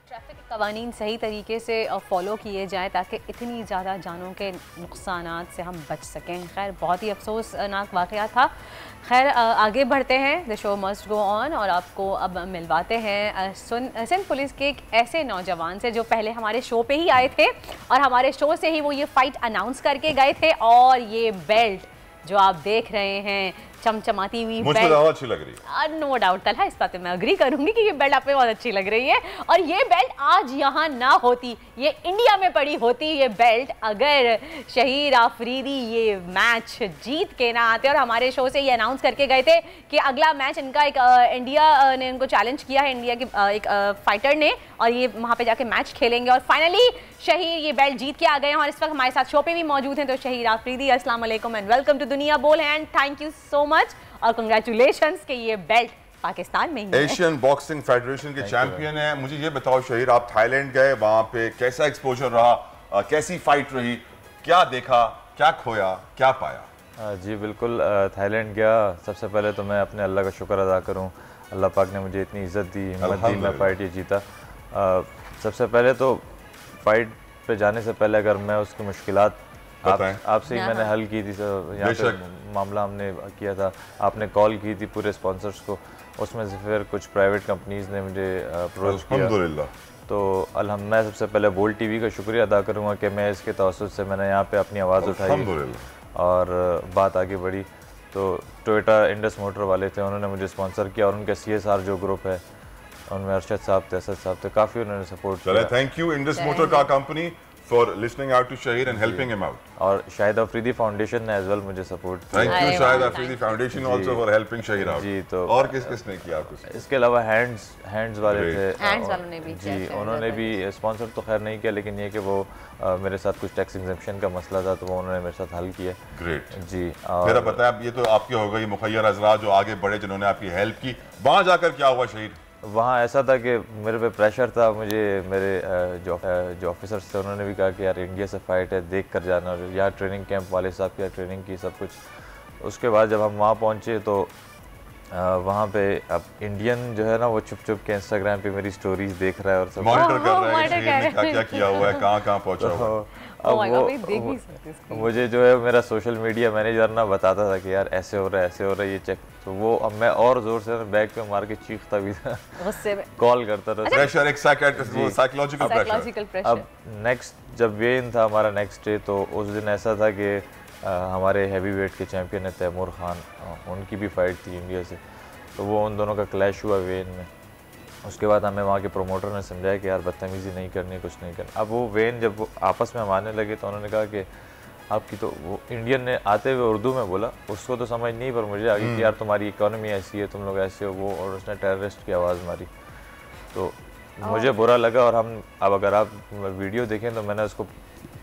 ट्रैफिक कवानीन सही तरीके से फॉलो किए जाएँ ताकि इतनी ज़्यादा जानों के नुकसानात से हम बच सकें। खैर, बहुत ही अफसोसनाक वाक़या था। खैर, आगे बढ़ते हैं, the show must go on, और आपको अब मिलवाते हैं सिंध पुलिस के एक ऐसे नौजवान से जो पहले हमारे शो पे ही आए थे और हमारे शो से ही वो ये फ़ाइट अनाउंस करके गए थे। और ये बेल्ट जो आप देख रहे हैं, चमचमाती हुई मुझे ज़्यादा अच्छी लग रही है। नो डाउट तलहा, इस बात पे मैं अग्री करूंगी कि ये बेल्ट आप पे बहुत अच्छी लग रही है। और ये बेल्ट आज यहाँ ना होती, ये इंडिया में पड़ी होती ये बेल्ट, अगर शहीर आफरीदी ये मैच जीत के ना आते और हमारे शो से ये अनाउंस करके गए थे कि अगला मैच इनका एक इंडिया ने इनको चैलेंज किया है, इंडिया के एक फाइटर ने, और ये वहाँ पे जाके मैच खेलेंगे। और फाइनली शहीर ये बेल्ट जीत के आ गए हैं और इस वक्त हमारे साथ शो पे भी मौजूद हैं। तो शहीर आफरीदी, अस्सलाम वालेकुम एंड वेलकम टू दुनिया बोल and thank you so much और कंग्रेचुलेशंस कि ये बेल्ट पाकिस्तान में ही है। एशियन बॉक्सिंग फेडरेशन के चैंपियन है। मुझे ये बताओ शहीर, आप थाईलैंड गए, वहाँ पे कैसा एक्सपोजर रहा, कैसी फाइट रही, क्या देखा, क्या खोया, क्या पाया? जी बिल्कुल, थाईलैंड गया। सबसे पहले तो मैं अपने अल्लाह का शुक्र अदा करूँ, अल्लाह पाक ने मुझे इतनी इज़्ज़त दी, हिम्मत दी, मैं फाइट ये जीता। सबसे पहले तो फाइट पे जाने से पहले अगर मैं उसकी मुश्किलात आपसे ही मैंने हल की थी, यहाँ पे मामला हमने किया था, आपने कॉल की थी पूरे स्पॉन्सर्स को, उसमें से फिर कुछ प्राइवेट कंपनीज़ ने मुझे अप्रोच किया। तो मैं सबसे पहले बोल्ट टीवी का शुक्रिया अदा करूँगा कि मैं इसके तवज्जुह से मैंने यहाँ पे अपनी आवाज़ उठाई और बात आगे बढ़ी। तो टोयोटा इंडस मोटर वाले थे, उन्होंने मुझे स्पॉन्सर किया और उनके CSR जो ग्रुप है उनमें अरशद साहब थे, असद साहब थे, काफ़ी उन्होंने सपोर्ट किया। थैंक यू इंडस मोटर का company for listening out to Shahir and helping him out. और शाहिद अफरीदी फाउंडेशन ने एज वेल मुझे सपोर्ट किया। Thank you Shahid Afridi foundation also for helping Shahir out. जी, तो और किसने किया आपको? इसके अलावा हैंड्स वाले थे, हैंड्स वालों ने भी जी, उन्होंने भी स्पॉन्सर तो खैर नहीं किया, लेकिन ये कि वो मेरे साथ कुछ टैक्स एग्जेम्पशन का मसला था तो वो उन्होंने मेरे साथ हल किया। ग्रेट जी। मेरा बताया, ये तो आपके हो गई मुखैर हज़रात जो आगे बढ़े, जिन्होंने आपकी हेल्प की। वहाँ जाकर क्या हुआ शहीद? वहाँ ऐसा था कि मेरे पे प्रेशर था, मुझे मेरे जो ऑफिसर्स थे उन्होंने भी कहा कि यार इंडिया से फाइट है, देख कर जाना, और यहाँ ट्रेनिंग कैंप वाले साहब की ट्रेनिंग की सब कुछ। उसके बाद जब हम वहाँ पहुँचे तो वहाँ पे अब इंडियन जो है ना वो छुप छुप के इंस्टाग्राम पे मेरी स्टोरीज देख रहा है और सब मॉनिटर कर रहा है कि क्या क्या किया हुआ है, कहाँ पहुँचा हुआ है। अब वो मुझे जो है मेरा सोशल मीडिया मैनेजर ना बताता था कि यार ऐसे हो रहा है, ऐसे हो रहा है, ये चेक, तो वो अब मैं और जोर से बैग पे मार के चीखता भी था, कॉल करता था। प्रेशर, एक साइकोलॉजिकल प्रेशर। अब नेक्स्ट जब वेन था हमारा नेक्स्ट डे, तो उस दिन ऐसा था कि हमारे हैवी वेट के चैंपियन है तैमूर खान, उनकी भी फाइट थी इंडिया से, तो वो उन दोनों का क्लैश हुआ वेन में। उसके बाद हमें वहाँ के प्रोमोटर ने समझाया कि यार बदतमीज़ी नहीं करनी, कुछ नहीं करना। अब वो वेन जब वो आपस में हम आने लगे तो उन्होंने कहा कि आपकी तो, वो इंडियन ने आते हुए उर्दू में बोला, उसको तो समझ नहीं, पर मुझे आगे कि यार तुम्हारी इकोनॉमी ऐसी है, तुम लोग ऐसे हो वो, और उसने टेररिस्ट की आवाज़ मारी। तो मुझे बुरा लगा, और हम अब अगर आप वीडियो देखें तो मैंने उसको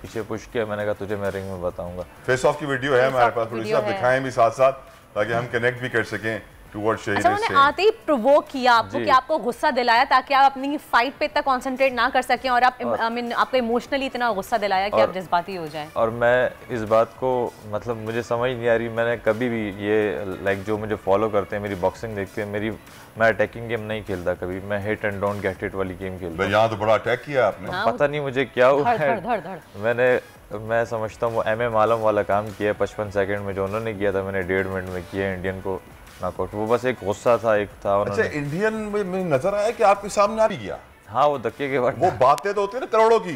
पीछे पुश किया, मैंने कहा तुझे मैं रिंग में बताऊँगा। फेस ऑफ की वीडियो है हमारे पास, प्रोड्यूसर आप दिखाएं भी साथ साथ ताकि हम कनेक्ट भी कर सकें टुवर्ड्स शहीद। अच्छा, उन्होंने आते ही प्रोवोक किया आपको कि आपको गुस्सा दिलाया ताकि आप अपनी फाइट पे इतना कंसंट्रेट ना कर सकें और आप आपको इमोशनली इतना गुस्सा दिलाया कि आप जज्बाती हो जाए। और मैं इस बात को मतलब मुझे समझ नहीं आ रही, मैंने कभी भी ये लाइक जो मुझे फॉलो करते हैं, मेरी बॉक्सिंग देखते हैं, मैं अटैकिंग गेम नहीं खेलता कभी, मैं hit and don't get hit वाली गेम खेलता हूं। यहाँ तो बड़ा अटैक किया आपने। पता नहीं मुझे क्या हुआ है, मैं समझता हूँ वो MM आलम वाला काम किया 55 सेकंड में जो उन्होंने किया था, मैंने 1.5 मिनट में किया इंडियन को नॉकआउट। वो बस एक गुस्सा था, एक था। अच्छा, इंडियन में नजर आया कि आपके सामने आ भी गया। हाँ, वो धक्के के बाद वो बातें तो होती है ना करोड़ों की,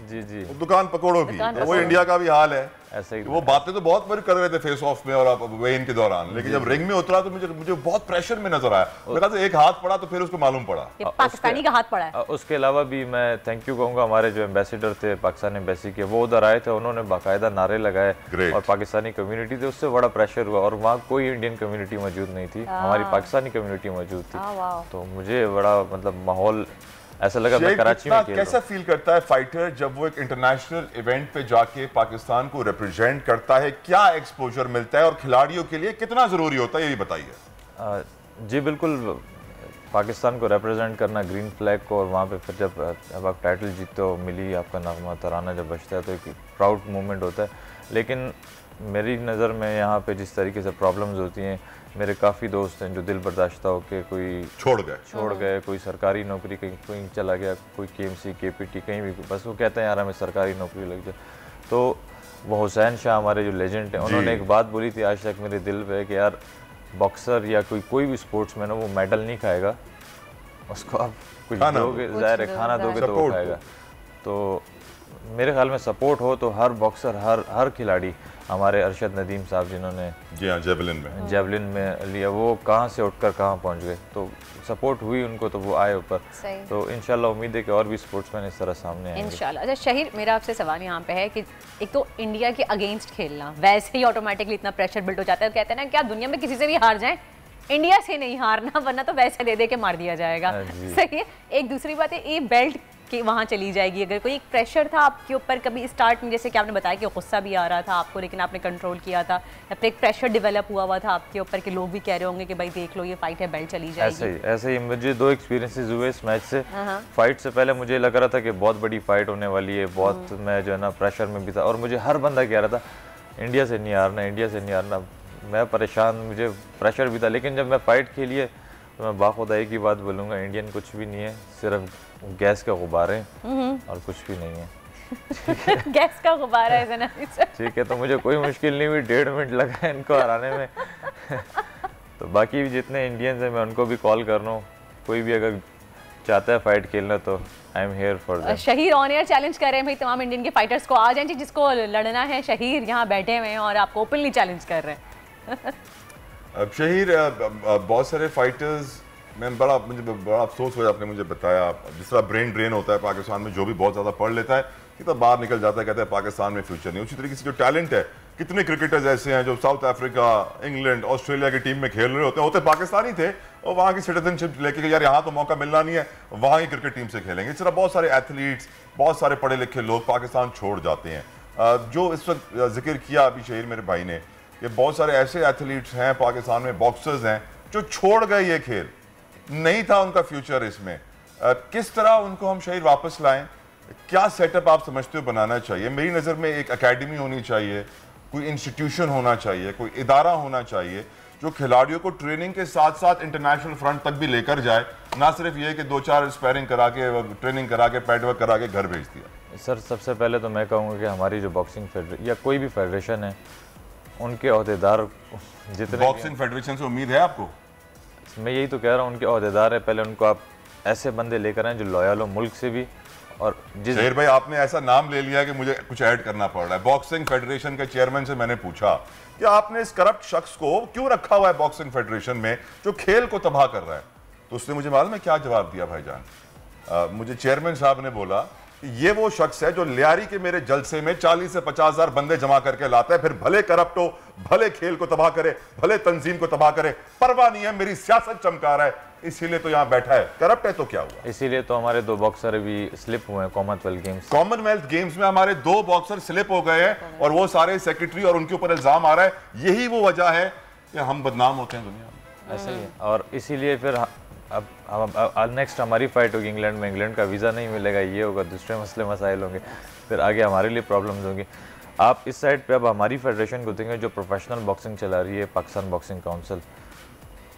जी दुकान पकौड़ों की, वो इंडिया का भी हाल है ऐसा ही। वो बातें तो बहुत बार कर रहे थे फेस ऑफ में और वेन के दौरान, लेकिन जब रिंग में उतरा तो मुझे बहुत प्रेशर में नजर आया। मेरे ख्याल से एक हाथ पड़ा तो फिर उसको मालूम पड़ा पाकिस्तानी का हाथ पड़ा है। उसके अलावा भी मैं थैंक यू कहूँगा हमारे जो एम्बेसडर थे पाकिस्तान एम्बेसी के, वो उधर आए थे, उन्होंने बाकायदा नारे लगाए और पाकिस्तानी कम्युनिटी थी उससे बड़ा प्रेशर हुआ और वहाँ कोई इंडियन कम्युनिटी मौजूद नहीं थी, हमारी पाकिस्तानी कम्युनिटी मौजूद थी। तो मुझे बड़ा मतलब माहौल ऐसा लगा मैं कराची में कैसा फील करता है फाइटर जब वो एक इंटरनेशनल इवेंट पे जाके पाकिस्तान को रिप्रेजेंट करता है, क्या एक्सपोजर मिलता है और खिलाड़ियों के लिए कितना जरूरी होता है, ये बताइए। जी बिल्कुल, पाकिस्तान को रिप्रेजेंट करना, ग्रीन फ्लैग को, और वहाँ पे फिर जब आप टाइटल जीतते हो, मिली आपका नगमा तराना जब बजता है तो एक प्राउड मोमेंट होता है। लेकिन मेरी नज़र में यहाँ पे जिस तरीके से प्रॉब्लम्स होती हैं, मेरे काफ़ी दोस्त हैं जो दिल बर्दाश्ता होकर कोई छोड़ गए, कोई सरकारी नौकरी कहीं चला गया, कोई KMC KPT कहीं भी, बस वो कहते हैं यार हमें सरकारी नौकरी लग जाए। तो वो हुसैन शाह हमारे जो लेजेंड हैं, उन्होंने एक बात बोली थी आज तक मेरे दिल पे कि यार बॉक्सर या कोई भी स्पोर्ट्समैन हो वो मेडल नहीं खाएगा, उसको आप कुछ दोगे, ज़ाहिर है खाना दोगे तो वो खाएगा। तो मेरे ख्याल में सपोर्ट हो तो हर बॉक्सर, हर खिलाड़ी, हमारे अरशद नदीम साहब जिन्होंने जेवलिन में लिया, वो कहाँ से उठकर कहाँ पहुँच गए, तो सपोर्ट हुई उनको तो वो आए ऊपर। तो इंशाल्लाह उम्मीद है कि और भी स्पोर्ट्समैन इस तरह सामने आएंगे इंशाल्लाह। अच्छा शहीर, मेरा आपसे सवाल यहाँ पे है कि एक तो इंडिया के अगेंस्ट खेलना, वैसे ही ऑटोमेटिकली इतना प्रेशर बिल्ड हो जाता है, कहते हैं ना क्या दुनिया में किसी से भी हार जाए, इंडिया से नहीं हारना, वरना तो वैसे दे के मार दिया जाएगा। सही है। एक दूसरी बात है, ये बेल्ट कि वहाँ चली जाएगी, अगर कोई एक प्रेशर था आपके ऊपर कभी स्टार्ट में, जैसे कि आपने बताया कि गुस्सा भी आ रहा था आपको लेकिन आपने कंट्रोल किया था, या फिर एक प्रेशर डेवलप हुआ था आपके ऊपर कि लोग भी कह रहे होंगे कि भाई देख लो ये फाइट है, बेल्ट चली जाएगी? ऐसे ही मुझे 2 एक्सपीरियंसेस हुए इस मैच से। फाइट से पहले मुझे लग रहा था कि बहुत बड़ी फाइट होने वाली है, बहुत मैं जो है ना प्रेशर में भी था और मुझे हर बंदा कह रहा था इंडिया से नहीं हारना, इंडिया से नहीं हारना, मैं परेशान, मुझे प्रेशर भी था। लेकिन जब मैं फ़ाइट खेली है तो मैं बाखुदाई की बात बोलूँगा, इंडियन कुछ भी नहीं है, सिर्फ गैस का गुब्बारे और कुछ भी नहीं है। गैस का गुब्बारा है, ठीक है। तो मुझे कोई मुश्किल नहीं हुई, 1.5 मिनट लगा है इनको हराने में। तो बाकी भी जितने इंडियंस हैं मैं उनको भी कॉल कर रहा हूँ, कोई भी अगर चाहता है फाइट खेलना तो I am here for that. Shaheer on air challenge कर रहे हैं भाई तमाम इंडियन के फाइटर्स को, आ जाएं जी, जिसको लड़ना है। शहीर यहाँ बैठे हुए हैं और आपको ओपनली चैलेंज कर रहे हैं। अब शहीर, बहुत सारे फाइटर्स मैं मुझे बड़ा अफसोस हुआ आपने मुझे बताया, जिस तरह ब्रेन ड्रेन होता है पाकिस्तान में, जो भी बहुत ज़्यादा पढ़ लेता है कितना बाहर निकल जाता है, कहता है पाकिस्तान में फ्यूचर नहीं। उसी तरीके से जो टैलेंट है, कितने क्रिकेटर्स ऐसे हैं जो साउथ अफ्रीका, इंग्लैंड, ऑस्ट्रेलिया की टीम में खेल रहे होते पाकिस्तानी थे और वहाँ की सिटीजनशिप लेके यार यहाँ तो मौका मिलना नहीं है, वहाँ की क्रिकेट टीम से खेलेंगे। इस तरह बहुत सारे एथलीट्स, बहुत सारे पढ़े लिखे लोग पाकिस्तान छोड़ जाते हैं। जो इस वक्त जिक्र किया अभी शहीर मेरे भाई ने कि बहुत सारे ऐसे एथलीट्स हैं पाकिस्तान में, बॉक्सर्स हैं जो छोड़ गए, ये खेल नहीं था उनका फ्यूचर इसमें। किस तरह उनको हम शहीर वापस लाएं, क्या सेटअप आप समझते हो बनाना चाहिए? मेरी नज़र में एक एकेडमी होनी चाहिए, कोई इंस्टीट्यूशन होना चाहिए, कोई इदारा होना चाहिए जो खिलाड़ियों को ट्रेनिंग के साथ साथ इंटरनेशनल फ्रंट तक भी लेकर जाए, ना सिर्फ ये कि 2-4 स्पैरिंग करा के, ट्रेनिंग करा के, पैड वर्क करा के घर भेज दिया। सर सबसे पहले तो मैं कहूँगा कि हमारी जो बॉक्सिंग फेडरेशन या कोई भी फेडरेशन है, उनके अहदेदार जितने, बॉक्सिंग फेडरेशन से उम्मीद है आपको? मैं यही तो कह रहा हूँ, उनके अहदेदार है, पहले उनको आप ऐसे बंदे लेकर आए जो लॉयल हो मुल्क से भी। और शहीर भाई आपने ऐसा नाम ले लिया कि मुझे कुछ ऐड करना पड़ रहा है। बॉक्सिंग फेडरेशन के चेयरमैन से मैंने पूछा कि आपने इस करप्ट शख्स को क्यों रखा हुआ है बॉक्सिंग फेडरेशन में जो खेल को तबाह कर रहा है, तो उसने मुझे मालूम है क्या जवाब दिया भाईजान? मुझे चेयरमैन साहब ने बोला कि ये वो शख्स है जो लियारी के मेरे जलसे में 40 से 50 हजार बंदे जमा करके लाता है, फिर भले करप्ट हो, भले खेल को तबाह करे, भले तंजीम को तबाह करे, परवाह नहीं है, मेरी सियासत चमका रहा है, इसीलिए तो यहाँ बैठा है। करप्ट है तो क्या हुआ? इसीलिए तो हमारे 2 बॉक्सर भी स्लिप हुए हैं कॉमनवेल्थ गेम्स में हमारे 2 बॉक्सर स्लिप हो गए हैं और वो सारे सेक्रेटरी और उनके ऊपर इल्जाम आ रहा है। यही वो वजह है कि हम बदनाम होते हैं दुनिया में। ऐसा ही है। और इसीलिए फिर अब नेक्स्ट हमारी फ़ाइट होगी इंग्लैंड में, इंग्लैंड का वीज़ा नहीं मिलेगा, ये होगा, दूसरे मसले मसाइल होंगे, फिर आगे हमारे लिए प्रॉब्लम्स होंगी। आप इस साइड पे अब हमारी फेडरेशन को देखें जो प्रोफेशनल बॉक्सिंग चला रही है, पाकिस्तान बॉक्सिंग काउंसिल,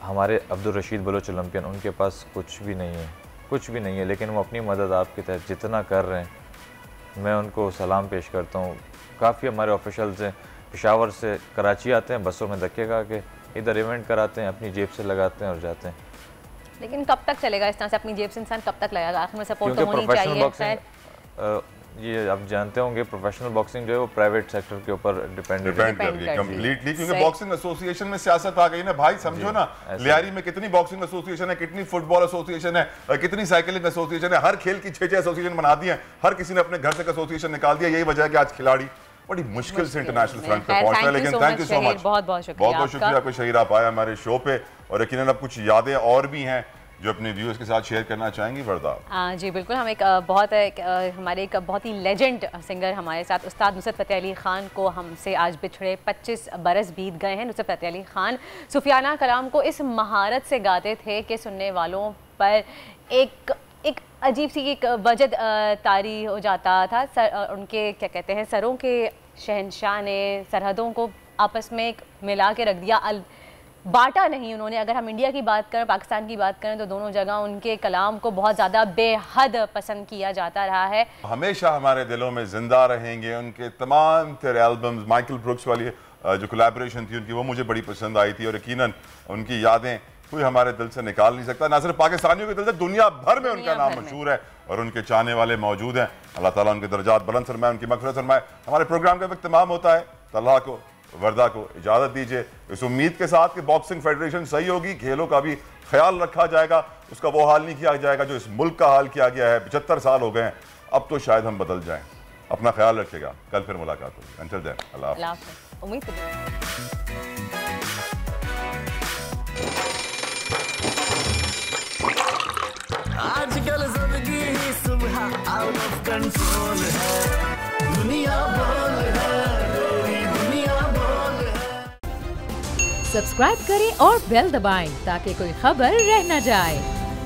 हमारे अब्दुल रशीद बलोच ओलंपियन, उनके पास कुछ भी नहीं है, कुछ भी नहीं है, लेकिन वो अपनी मदद आपके तहत जितना कर रहे हैं मैं उनको सलाम पेश करता हूँ। काफ़ी हमारे ऑफिशल्स हैं पेशावर से कराची आते हैं, बसों में धक्के खा के इधर इवेंट कराते हैं, अपनी जेब से लगाते हैं और जाते हैं। लेकिन कब तक चलेगा इस तरह से, अपनी जेब से इंसान कब तक लगाएगा? आखिर में सपोर्ट तो होनी चाहिए। ये आप जानते होंगे प्रोफेशनल बॉक्सिंग जो है वो प्राइवेट सेक्टर के ऊपर डिपेंड करती है कंप्लीटली, क्योंकि बॉक्सिंग एसोसिएशन में सियासत आ गई ना भाई, समझो ना। लियारी में कितनी बॉक्सिंग एसोसिएशन है, कितनी फुटबॉल एसोसिएशन है, कितनी साइकिलिंग एसोसिएशन है, हर खेल की 6 एसोसिएशन बना दी है, हर किसी ने अपने घर से एसोसिएशन निकाल दिया। यही वजह है कि आज खिलाड़ी बड़ी मुश्किल से इंटरनेशनल फ्रंट पे पहुंच रहे हैं। लेकिन थैंक यू सो मच, बहुत बहुत शुक्रिया आपको शहीर, आप आए हमारे शो पे। और यकीनन अब कुछ यादें और भी हैं जो अपने व्यूअर्स के साथ शेयर करना चाहेंगी वर्दा? जी बिल्कुल, हम हमारे एक बहुत ही लेजेंड सिंगर हमारे साथ उस्ताद नुसरत फ़तेह अली ख़ान को हमसे आज बिछड़े 25 बरस बीत गए हैं। नुसरत फ़तेह अली ख़ान सूफियाना कलाम को इस महारत से गाते थे कि सुनने वालों पर एक अजीब सी एक वजद तारी हो जाता था। उनके क्या कहते हैं, सरों के शहंशाह ने सरहदों को आपस में मिला के रख दिया, बांटा नहीं उन्होंने। अगर हम इंडिया की बात करें, पाकिस्तान की बात करें, तो दोनों जगह उनके कलाम को बहुत ज़्यादा बेहद पसंद किया जाता रहा है। हमेशा हमारे दिलों में जिंदा रहेंगे। उनके तमाम तेरे एल्बम्स, माइकल ब्रुक्स वाली जो कोलैबोरेशन थी उनकी, वो मुझे बड़ी पसंद आई थी। और यकीनन उनकी यादें कोई हमारे दिल से निकाल नहीं सकता, ना सिर्फ पाकिस्तानियों के दिल से, दुनिया भर में उनका नाम मशहूर है और उनके चाहने वाले मौजूद हैं। अल्लाह ताला उनके दर्जात बुलंद फरमाए, उनकी मग़फ़िरत फरमाए। हमारे प्रोग्राम का वक्त तमाम होता है, तल्हा को वर्दा को इजाज़त दीजिए, इस उम्मीद के साथ कि बॉक्सिंग फेडरेशन सही होगी, खेलों का भी ख्याल रखा जाएगा, उसका वो हाल नहीं किया जाएगा जो इस मुल्क का हाल किया गया है। 75 साल हो गए हैं, अब तो शायद हम बदल जाएं। अपना ख्याल रखिएगा, कल फिर मुलाकात होगी। अंटिल देन, अल्लाह हाफ़िज़। उम्मीद आजकल ज़िंदगी ही सुबह आउट ऑफ कंट्रोल है, दुनिया बोल है, दुनिया बोल है। सब्सक्राइब करें और बेल दबाएं ताकि कोई खबर रह न जाए।